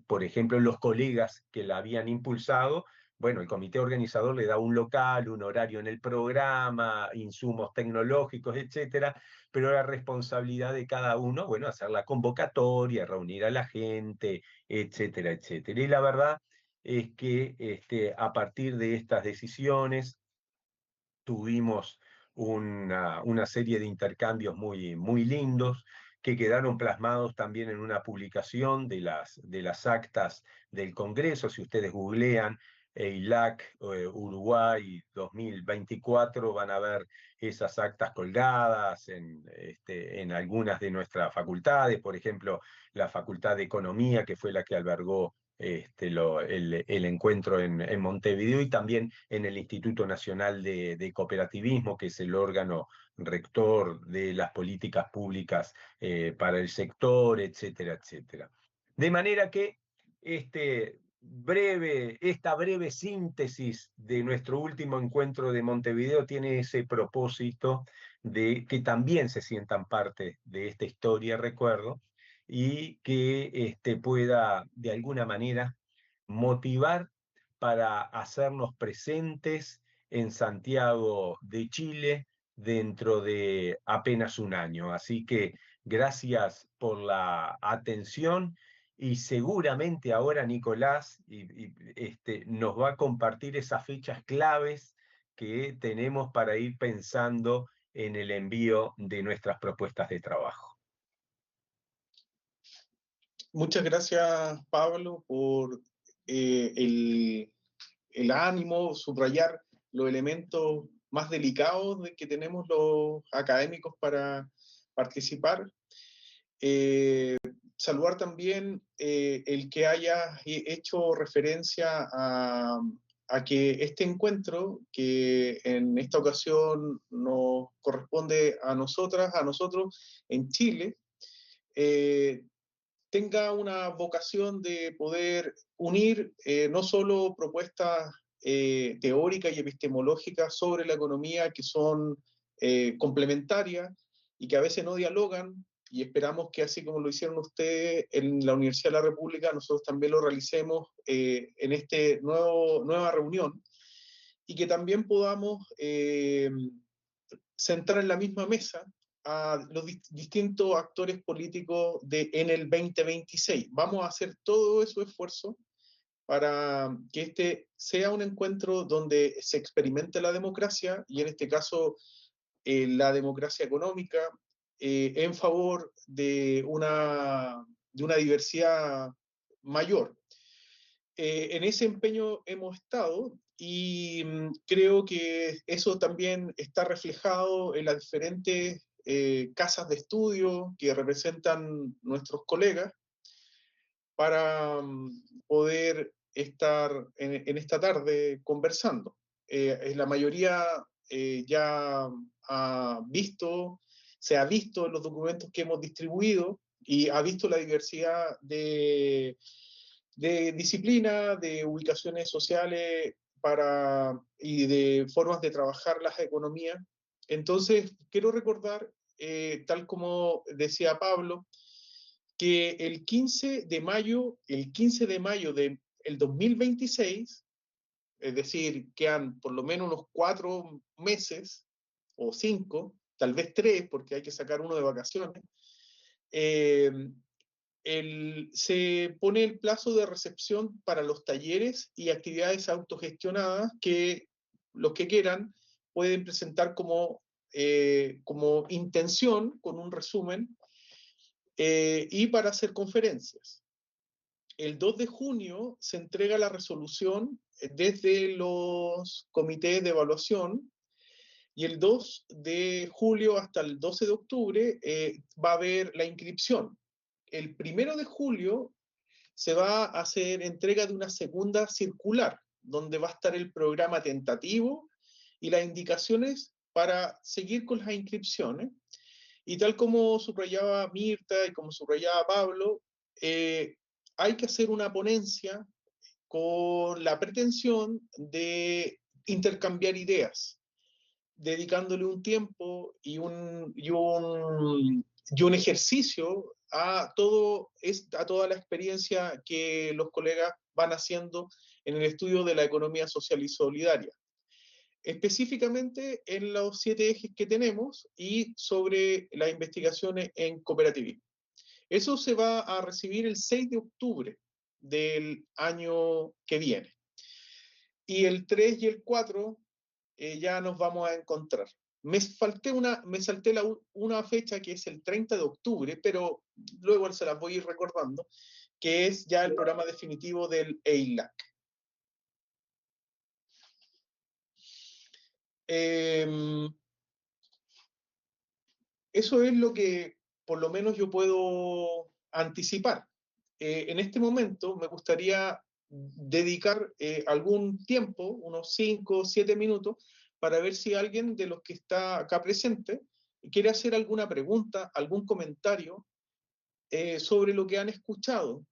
por ejemplo, los colegas que la habían impulsado. Bueno, el comité organizador le da un local, un horario en el programa, insumos tecnológicos, etcétera, pero la responsabilidad de cada uno, bueno, hacer la convocatoria, reunir a la gente, etcétera, etcétera. Y la verdad es que a partir de estas decisiones tuvimos una serie de intercambios muy, muy lindos, que quedaron plasmados también en una publicación de las actas del Congreso. Si ustedes googlean EILAC Uruguay 2024, van a ver esas actas colgadas en algunas de nuestras facultades, por ejemplo, la Facultad de Economía, que fue la que albergó el encuentro en Montevideo, y también en el Instituto Nacional de Cooperativismo, que es el órgano rector de las políticas públicas para el sector, etcétera, etcétera. De manera que esta breve síntesis de nuestro último encuentro de Montevideo tiene ese propósito de que también se sientan parte de esta historia, recuerdo, y que pueda de alguna manera motivar para hacernos presentes en Santiago de Chile dentro de apenas un año. Así que gracias por la atención y seguramente ahora Nicolás nos va a compartir esas fechas claves que tenemos para ir pensando en el envío de nuestras propuestas de trabajo. Muchas gracias, Pablo, por el ánimo, subrayar los elementos más delicados de que tenemos los académicos para participar. Saludar también el que haya hecho referencia a que este encuentro, que en esta ocasión nos corresponde a nosotros en Chile, tenga una vocación de poder unir no solo propuestas teóricas y epistemológicas sobre la economía que son complementarias y que a veces no dialogan, y esperamos que así como lo hicieron ustedes en la Universidad de la República, nosotros también lo realicemos en esta nueva reunión, y que también podamos sentar en la misma mesa a los distintos actores políticos en el 2026. Vamos a hacer todo ese esfuerzo para que este sea un encuentro donde se experimente la democracia, y en este caso la democracia económica, en favor de una diversidad mayor. En ese empeño hemos estado, y creo que eso también está reflejado en las diferentes casas de estudio que representan nuestros colegas para poder estar en esta tarde conversando. La mayoría ya se ha visto en los documentos que hemos distribuido, y ha visto la diversidad de disciplina, de ubicaciones sociales y de formas de trabajar las economías. Entonces, quiero recordar, tal como decía Pablo, que el 15 de mayo del 2026, es decir, quedan por lo menos unos 4 meses, o 5, tal vez 3, porque hay que sacar uno de vacaciones, se pone el plazo de recepción para los talleres y actividades autogestionadas que los que quieran pueden presentar como intención, con un resumen, y para hacer conferencias. El 2 de junio se entrega la resolución desde los comités de evaluación, y el 2 de julio hasta el 12 de octubre va a haber la inscripción. El 1 de julio se va a hacer entrega de una segunda circular, donde va a estar el programa tentativo y las indicaciones para seguir con las inscripciones. Y tal como subrayaba Mirta y como subrayaba Pablo, hay que hacer una ponencia con la pretensión de intercambiar ideas, dedicándole un tiempo y un ejercicio a toda la experiencia que los colegas van haciendo en el estudio de la economía social y solidaria, específicamente en los 7 ejes que tenemos y sobre las investigaciones en cooperativismo. Eso se va a recibir el 6 de octubre del año que viene. Y el 3 y el 4 ya nos vamos a encontrar. Me salté una fecha que es el 30 de octubre, pero luego se las voy a ir recordando, que es ya el programa definitivo del EILAC. Eso es lo que por lo menos yo puedo anticipar. En este momento me gustaría dedicar algún tiempo, unos 5 o 7 minutos, para ver si alguien de los que está acá presente quiere hacer alguna pregunta, algún comentario sobre lo que han escuchado,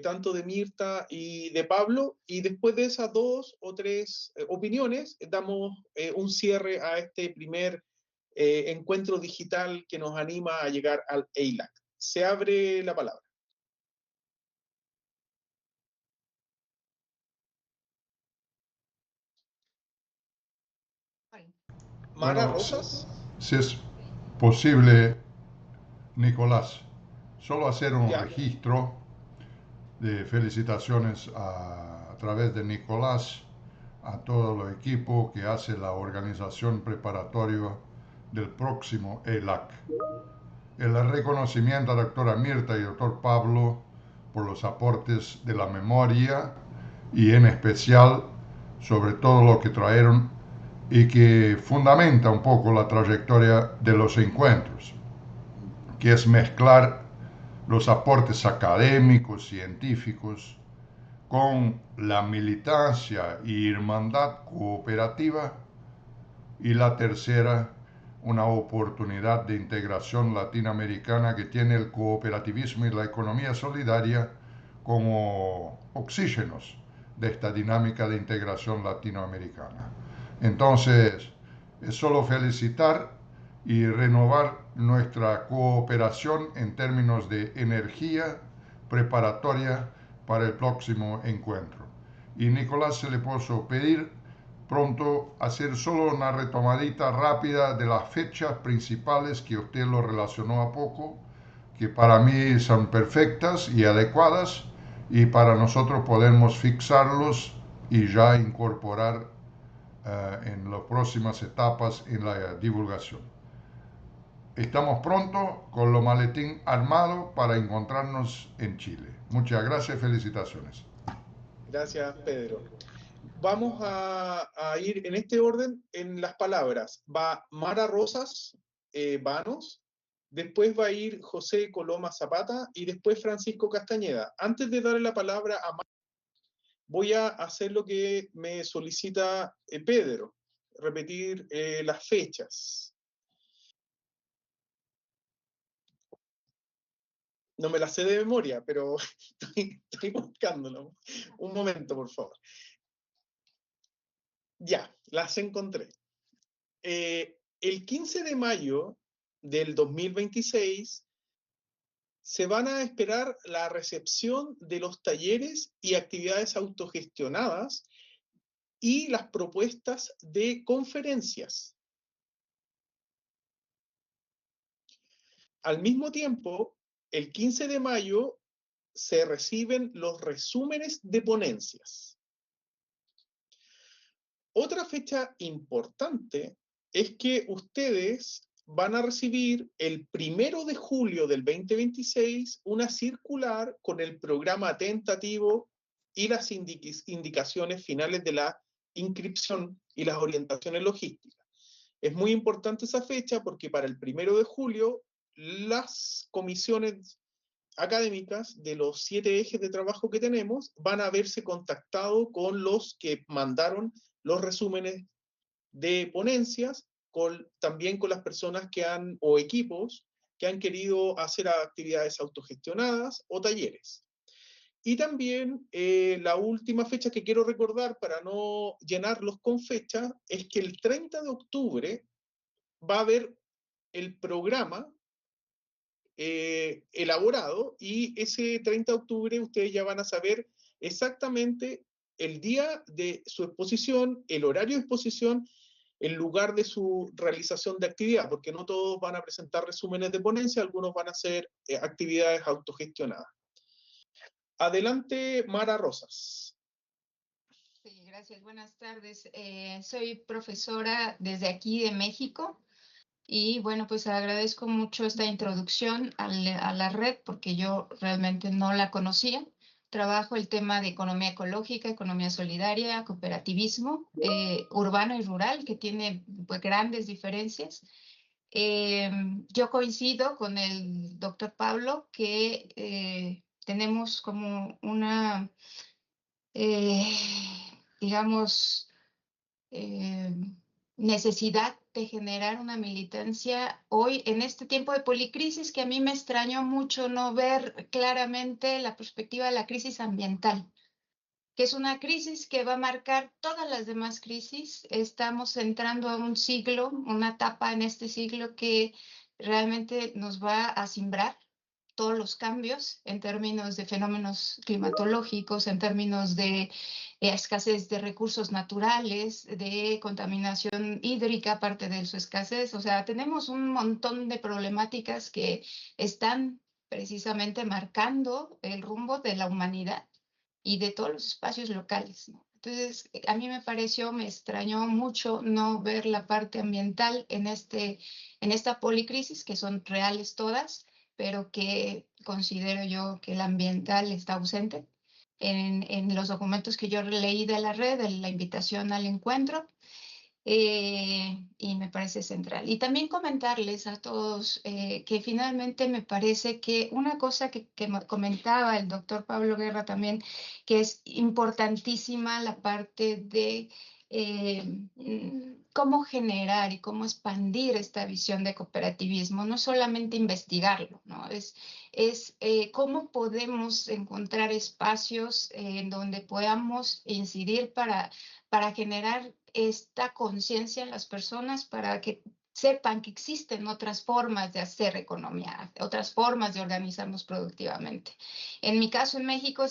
tanto de Mirta y de Pablo, y después de esas 2 o 3 opiniones, damos un cierre a este primer encuentro digital que nos anima a llegar al EILAC. Se abre la palabra. Mara Rosas. Si es posible, Nicolás, solo hacer un Ya. registro de felicitaciones a través de Nicolás a todo el equipo que hace la organización preparatoria del próximo ELAC. El reconocimiento a la doctora Mirta y doctor Pablo por los aportes de la memoria y en especial sobre todo lo que trajeron y que fundamenta un poco la trayectoria de los encuentros, que es mezclar los aportes académicos, científicos, con la militancia y hermandad cooperativa, y la tercera, una oportunidad de integración latinoamericana que tiene el cooperativismo y la economía solidaria como oxígenos de esta dinámica de integración latinoamericana. Entonces, es solo felicitar y renovar nuestra cooperación en términos de energía preparatoria para el próximo encuentro. Y Nicolás, se le puso pedir pronto hacer solo una retomadita rápida de las fechas principales que usted lo relacionó a poco, que para mí son perfectas y adecuadas, y para nosotros podemos fixarlos y ya incorporar en las próximas etapas en la divulgación. Estamos pronto con lo maletín armado para encontrarnos en Chile. Muchas gracias y felicitaciones. Gracias, Pedro. Vamos a ir en este orden en las palabras. Va Mara Rosas Vanos, después va a ir José Coloma Zapata y después Francisco Castañeda. Antes de darle la palabra a Mara, voy a hacer lo que me solicita Pedro, repetir las fechas. No me las sé de memoria, pero estoy buscándolo. Un momento, por favor. Ya, las encontré. El 15 de mayo del 2026 se van a esperar la recepción de los talleres y actividades autogestionadas y las propuestas de conferencias. Al mismo tiempo, el 15 de mayo se reciben los resúmenes de ponencias. Otra fecha importante es que ustedes van a recibir el 1 de julio del 2026 una circular con el programa tentativo y las indicaciones finales de la inscripción y las orientaciones logísticas. Es muy importante esa fecha porque para el 1 de julio las comisiones académicas de los 7 ejes de trabajo que tenemos van a haberse contactado con los que mandaron los resúmenes de ponencias, también con las personas que o equipos que han querido hacer actividades autogestionadas o talleres. Y también la última fecha que quiero recordar para no llenarlos con fecha es que el 30 de octubre va a haber el programa elaborado y ese 30 de octubre ustedes ya van a saber exactamente el día de su exposición, el horario de exposición, el lugar de su realización de actividad, porque no todos van a presentar resúmenes de ponencia, algunos van a hacer actividades autogestionadas. Adelante, Mara Rosas. Sí, gracias. Buenas tardes. Soy profesora desde aquí de México y bueno, pues agradezco mucho esta introducción a la red porque yo realmente no la conocía. Trabajo el tema de economía ecológica, economía solidaria, cooperativismo urbano y rural, que tiene pues, grandes diferencias. Yo coincido con el doctor Pablo que tenemos como una, digamos, necesidad de generar una militancia hoy en este tiempo de policrisis, que a mí me extrañó mucho no ver claramente la perspectiva de la crisis ambiental, que es una crisis que va a marcar todas las demás crisis. Estamos entrando a un siglo, una etapa en este siglo que realmente nos va a simbrar todos los cambios en términos de fenómenos climatológicos, en términos de escasez de recursos naturales, de contaminación hídrica, aparte de su escasez. O sea, tenemos un montón de problemáticas que están precisamente marcando el rumbo de la humanidad y de todos los espacios locales, ¿no? Entonces, a mí me extrañó mucho no ver la parte ambiental en esta policrisis, que son reales todas, pero que considero yo que el ambiental está ausente en los documentos que yo leí de la red, de la invitación al encuentro, y me parece central. Y también comentarles a todos que finalmente me parece que una cosa que comentaba el doctor Pablo Guerra también, que es importantísima la parte de cómo generar y cómo expandir esta visión de cooperativismo, no solamente investigarlo, ¿no? Es cómo podemos encontrar espacios en donde podamos incidir para generar esta conciencia en las personas, para que sepan que existen otras formas de hacer economía, otras formas de organizarnos productivamente. En mi caso, en México,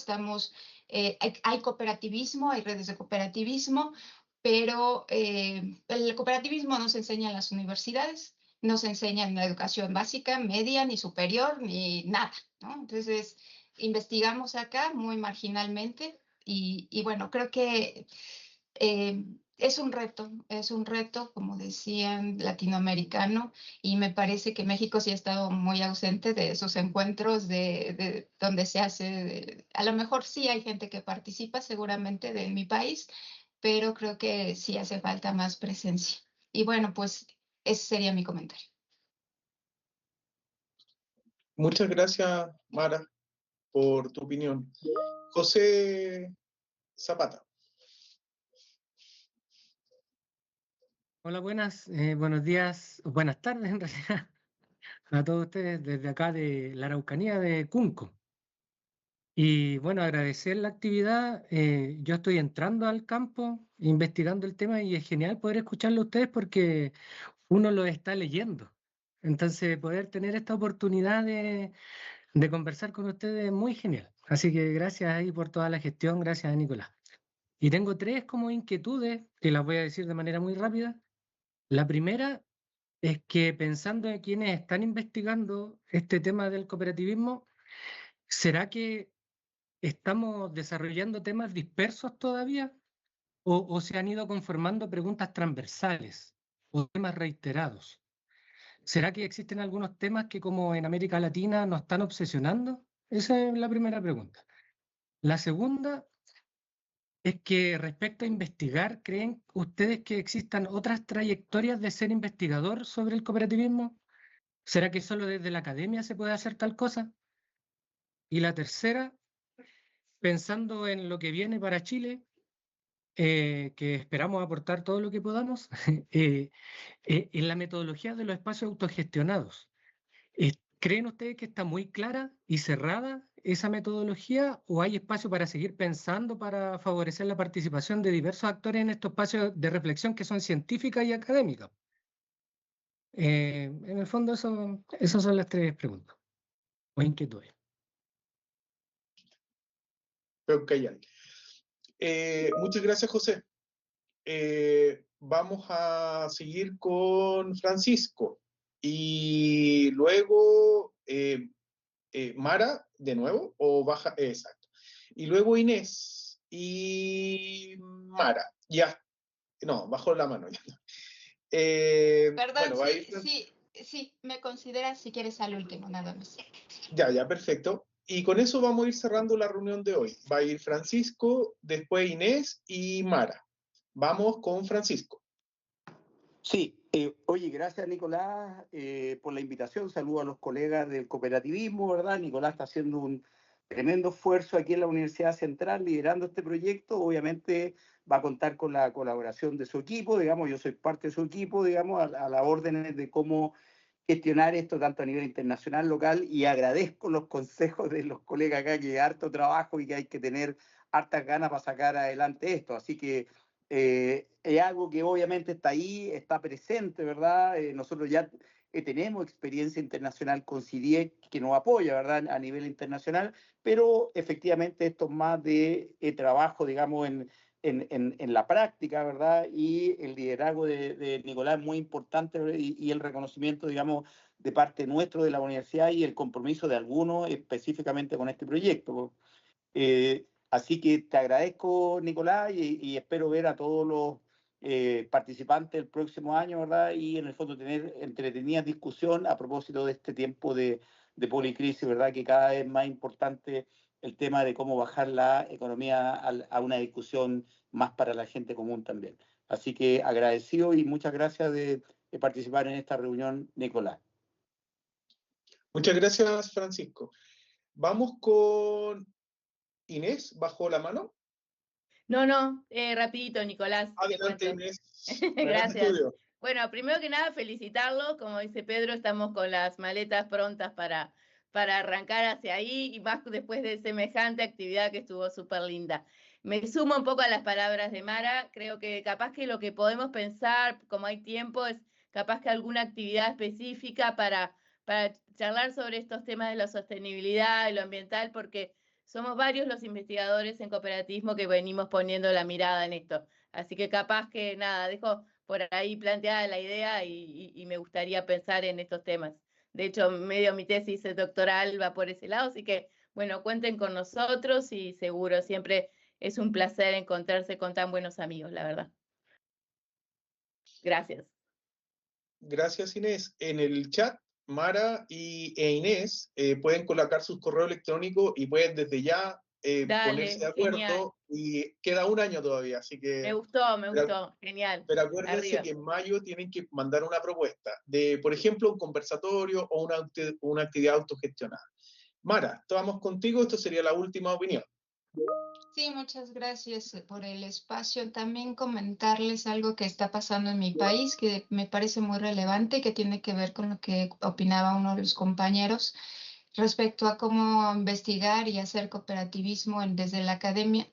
hay cooperativismo, hay redes de cooperativismo, pero el cooperativismo no se enseña en las universidades, no se enseña en la educación básica, media, ni superior, ni nada, ¿no? Entonces, investigamos acá muy marginalmente y bueno, creo que es un reto, como decían, latinoamericano, y me parece que México sí ha estado muy ausente de esos encuentros de donde se hace, a lo mejor sí hay gente que participa seguramente de mi país, pero creo que sí hace falta más presencia. Y bueno, pues ese sería mi comentario. Muchas gracias, Mara, por tu opinión. José Zapata. Hola, buenos días, buenas tardes en realidad, a todos ustedes desde acá de la Araucanía de Cunco. Y bueno, agradecer la actividad. Yo estoy entrando al campo, investigando el tema y es genial poder escucharlo a ustedes porque uno lo está leyendo. Entonces, poder tener esta oportunidad de conversar con ustedes es muy genial. Así que gracias ahí por toda la gestión, gracias a Nicolás. Y tengo tres como inquietudes que las voy a decir de manera muy rápida. La primera es que pensando en quienes están investigando este tema del cooperativismo, ¿será que estamos desarrollando temas dispersos todavía o se han ido conformando preguntas transversales o temas reiterados? ¿Será que existen algunos temas que como en América Latina nos están obsesionando? Esa es la primera pregunta. La segunda es que respecto a investigar, ¿creen ustedes que existan otras trayectorias de ser investigador sobre el cooperativismo? ¿Será que solo desde la academia se puede hacer tal cosa? Y la tercera, pensando en lo que viene para Chile, que esperamos aportar todo lo que podamos, en la metodología de los espacios autogestionados. ¿Creen ustedes que está muy clara y cerrada esa metodología o hay espacio para seguir pensando para favorecer la participación de diversos actores en estos espacios de reflexión que son científicas y académicas? En el fondo, esas son las tres preguntas o inquietudes. Muchas gracias, José. Vamos a seguir con Francisco y luego Mara de nuevo o baja, exacto, y luego Inés y Mara, ya, no, bajó la mano ya. Perdón, Bueno, sí, me consideras si quieres al último, nada más. ya, perfecto. Y con eso vamos a ir cerrando la reunión de hoy. Va a ir Francisco, después Inés y Mara. Vamos con Francisco. Sí, oye, gracias Nicolás por la invitación. Saludo a los colegas del cooperativismo, ¿verdad? Nicolás está haciendo un tremendo esfuerzo aquí en la Universidad Central liderando este proyecto. Obviamente va a contar con la colaboración de su equipo, digamos, yo soy parte de su equipo, digamos, a las órdenes de cómo gestionar esto tanto a nivel internacional, local, y agradezco los consejos de los colegas acá, que hay harto trabajo y que hay que tener hartas ganas para sacar adelante esto. Así que es algo que obviamente está ahí, está presente, ¿verdad? Nosotros ya tenemos experiencia internacional con CIDIE que nos apoya, ¿verdad?, a nivel internacional, pero efectivamente esto es más de trabajo, digamos, en la práctica, ¿verdad? Y el liderazgo de Nicolás es muy importante, y el reconocimiento, digamos, de parte nuestro de la universidad y el compromiso de algunos específicamente con este proyecto. Así que te agradezco, Nicolás, y espero ver a todos los participantes el próximo año, ¿verdad? Y en el fondo tener entretenida discusión a propósito de este tiempo de policrisis, ¿verdad? Que cada vez es más importante el tema de cómo bajar la economía a una discusión más para la gente común también. Así que agradecido y muchas gracias de participar en esta reunión, Nicolás. Muchas gracias, Francisco. Vamos con Inés, ¿bajó la mano? No, rapidito, Nicolás. Adelante, Inés. Gracias. Estudio. Bueno, primero que nada, felicitarlo. Como dice Pedro, estamos con las maletas prontas para arrancar hacia ahí, y más después de semejante actividad que estuvo súper linda. Me sumo un poco a las palabras de Mara. Creo que capaz que lo que podemos pensar, como hay tiempo, es capaz que alguna actividad específica para charlar sobre estos temas de la sostenibilidad y lo ambiental, porque somos varios los investigadores en cooperativismo que venimos poniendo la mirada en esto. Así que capaz que nada, dejo por ahí planteada la idea y me gustaría pensar en estos temas. De hecho, medio mi tesis doctoral va por ese lado, así que bueno, cuenten con nosotros y seguro, siempre es un placer encontrarse con tan buenos amigos, la verdad. Gracias. Gracias, Inés. En el chat, Mara e Inés pueden colocar sus correos electrónicos y pueden desde ya ponerse de acuerdo. Genial. Y queda un año todavía, así que... Me gustó, genial. Pero acuérdense Arriba. que en mayo tienen que mandar una propuesta de, por ejemplo, un conversatorio o una actividad autogestionada. Mara, vamos contigo, esto sería la última opinión. Sí, muchas gracias por el espacio. También comentarles algo que está pasando en mi país, que me parece muy relevante, que tiene que ver con lo que opinaba uno de los compañeros respecto a cómo investigar y hacer cooperativismo desde la academia.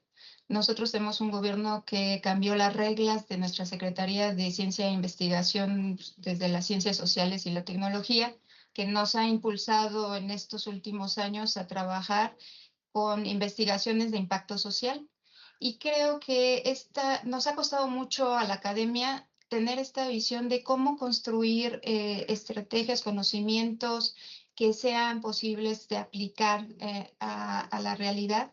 Nosotros tenemos un gobierno que cambió las reglas de nuestra Secretaría de Ciencia e Investigación desde las Ciencias Sociales y la Tecnología, que nos ha impulsado en estos últimos años a trabajar con investigaciones de impacto social. Y creo que nos ha costado mucho a la academia tener esta visión de cómo construir estrategias, conocimientos que sean posibles de aplicar a la realidad.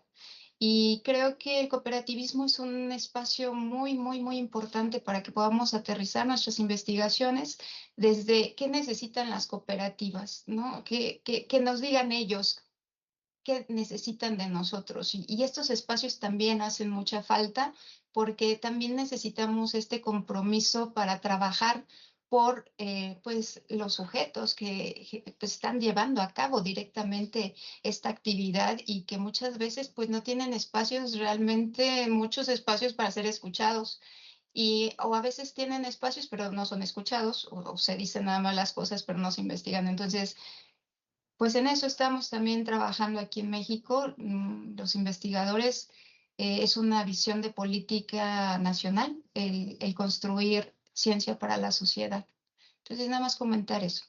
Y creo que el cooperativismo es un espacio muy, muy, muy importante para que podamos aterrizar nuestras investigaciones desde qué necesitan las cooperativas, ¿no? Que nos digan ellos qué necesitan de nosotros. Y estos espacios también hacen mucha falta porque también necesitamos este compromiso para trabajar por pues, los sujetos que pues, están llevando a cabo directamente esta actividad y que muchas veces pues, no tienen espacios, realmente muchos espacios para ser escuchados. O a veces tienen espacios pero no son escuchados, o se dicen nada más las cosas pero no se investigan. Entonces, pues en eso estamos también trabajando aquí en México. Los investigadores, es una visión de política nacional, el construir ciencia para la sociedad. Entonces, nada más comentar eso.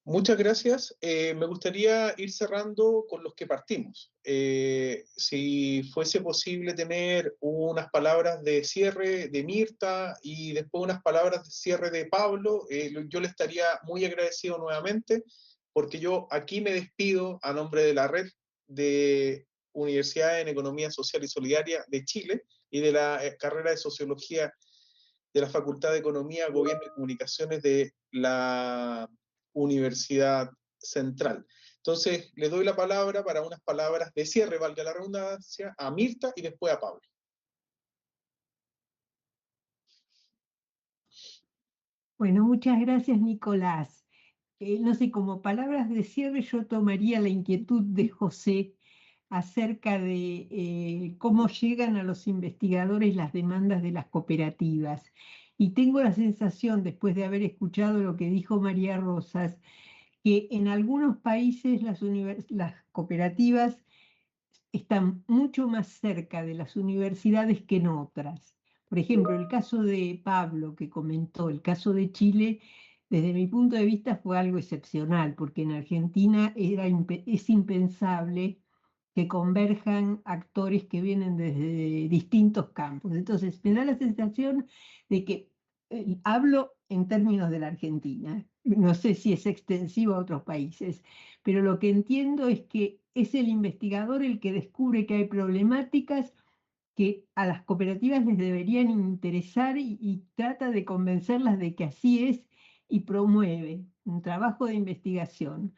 Muchas gracias. Me gustaría ir cerrando con los que partimos. Si fuese posible tener unas palabras de cierre de Mirta y después unas palabras de cierre de Pablo, yo le estaría muy agradecido nuevamente, porque yo aquí me despido a nombre de la Red de Universidades en Economía Social y Solidaria de Chile y de la carrera de Sociología de la Facultad de Economía, Gobierno y Comunicaciones de la Universidad Central. Entonces, le doy la palabra para unas palabras de cierre, valga la redundancia, a Mirta y después a Pablo. Bueno, muchas gracias, Nicolás. No sé, como palabras de cierre yo tomaría la inquietud de José acerca de cómo llegan a los investigadores las demandas de las cooperativas. Y tengo la sensación, después de haber escuchado lo que dijo María Rosas, que en algunos países las cooperativas están mucho más cerca de las universidades que en otras. Por ejemplo, el caso de Pablo que comentó, el caso de Chile, desde mi punto de vista fue algo excepcional, porque en Argentina es impensable que converjan actores que vienen desde distintos campos. Entonces, me da la sensación de que hablo en términos de la Argentina, no sé si es extensivo a otros países, pero lo que entiendo es que es el investigador el que descubre que hay problemáticas que a las cooperativas les deberían interesar y trata de convencerlas de que así es y promueve un trabajo de investigación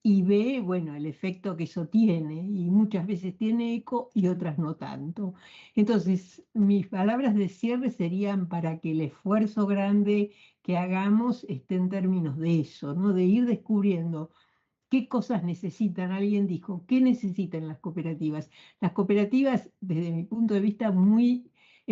y ve, bueno, el efecto que eso tiene y muchas veces tiene eco y otras no tanto. Entonces, mis palabras de cierre serían para que el esfuerzo grande que hagamos esté en términos de eso, ¿no? De ir descubriendo ¿qué cosas necesitan? Alguien dijo, ¿qué necesitan las cooperativas? Las cooperativas, desde mi punto de vista, es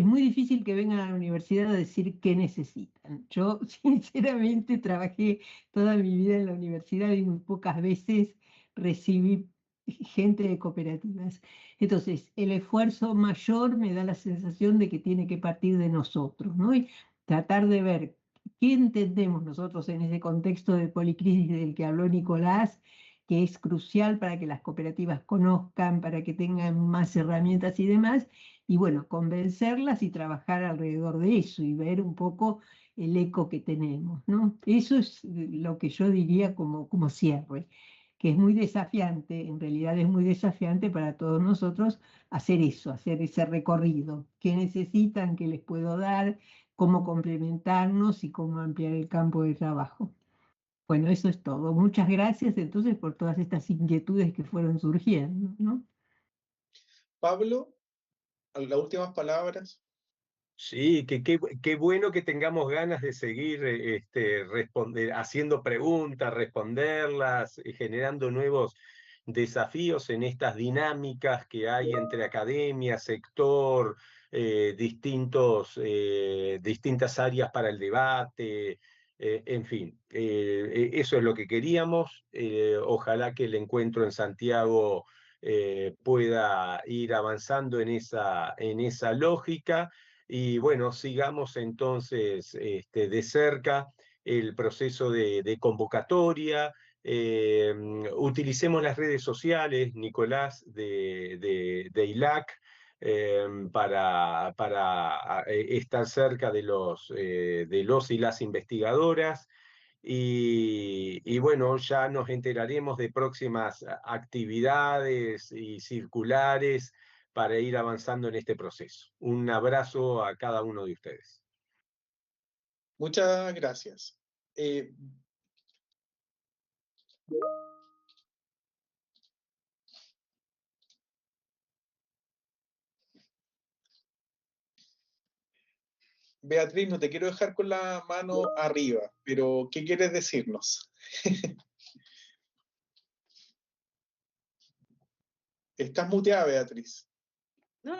muy difícil que vengan a la universidad a decir qué necesitan. Yo, sinceramente, trabajé toda mi vida en la universidad y muy pocas veces recibí gente de cooperativas. Entonces, el esfuerzo mayor me da la sensación de que tiene que partir de nosotros, ¿no? Y tratar de ver qué entendemos nosotros en ese contexto de policrisis del que habló Nicolás, que es crucial para que las cooperativas conozcan, para que tengan más herramientas y demás, y bueno, convencerlas y trabajar alrededor de eso y ver un poco el eco que tenemos, ¿no? Eso es lo que yo diría como cierre, que es muy desafiante, en realidad es muy desafiante para todos nosotros hacer eso, hacer ese recorrido. ¿Qué necesitan? ¿Qué les puedo dar? ¿Cómo complementarnos y cómo ampliar el campo de trabajo? Bueno, eso es todo. Muchas gracias entonces por todas estas inquietudes que fueron surgiendo, ¿no? Pablo, las últimas palabras. Sí, qué bueno que tengamos ganas de seguir haciendo preguntas, responderlas, generando nuevos desafíos en estas dinámicas que hay entre academia, sector, distintas áreas para el debate, en fin, eso es lo que queríamos. Ojalá que el encuentro en Santiago pueda ir avanzando en esa lógica. Y bueno, sigamos entonces de cerca el proceso de convocatoria. Utilicemos las redes sociales, Nicolás, de ILAC, para estar cerca de los y las investigadoras. Y bueno, ya nos enteraremos de próximas actividades y circulares para ir avanzando en este proceso. Un abrazo a cada uno de ustedes. Muchas gracias. Beatriz, no te quiero dejar con la mano arriba, pero ¿qué quieres decirnos? Estás muteada, Beatriz. No,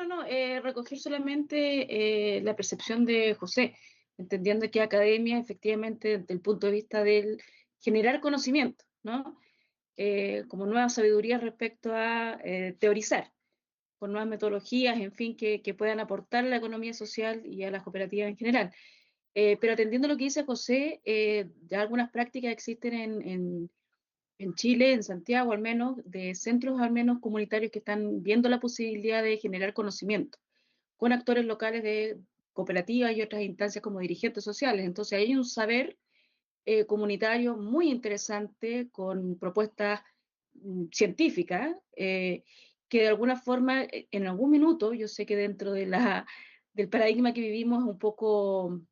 recoger solamente la percepción de José, entendiendo que academia, efectivamente, desde el punto de vista del generar conocimiento, ¿no? Como nuevas sabidurías respecto a teorizar, con nuevas metodologías, en fin, que puedan aportar a la economía social y a las cooperativas en general. Pero atendiendo lo que dice José, ya algunas prácticas existen en Chile, en Santiago al menos, de centros al menos comunitarios que están viendo la posibilidad de generar conocimiento con actores locales de cooperativas y otras instancias como dirigentes sociales. Entonces hay un saber comunitario muy interesante con propuestas científicas que de alguna forma, en algún minuto, yo sé que dentro de del paradigma que vivimos es un poco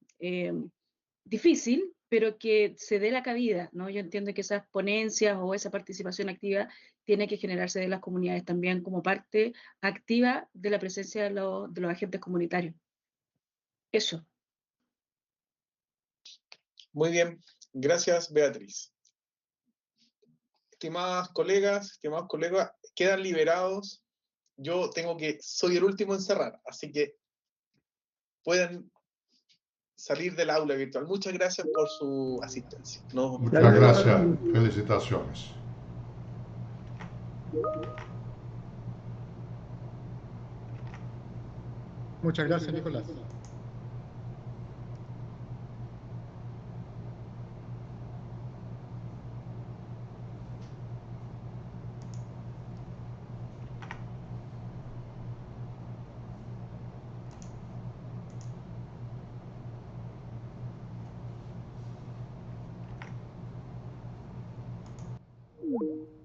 difícil, pero que se dé la cabida, ¿no? Yo entiendo que esas ponencias o esa participación activa tiene que generarse de las comunidades también como parte activa de la presencia de los agentes comunitarios. Eso. Muy bien, gracias, Beatriz. Estimados colegas, quedan liberados. Yo soy el último en cerrar, así que pueden salir del aula virtual. Muchas gracias por su asistencia. Muchas gracias. Felicitaciones. Muchas gracias, Nicolás. chao.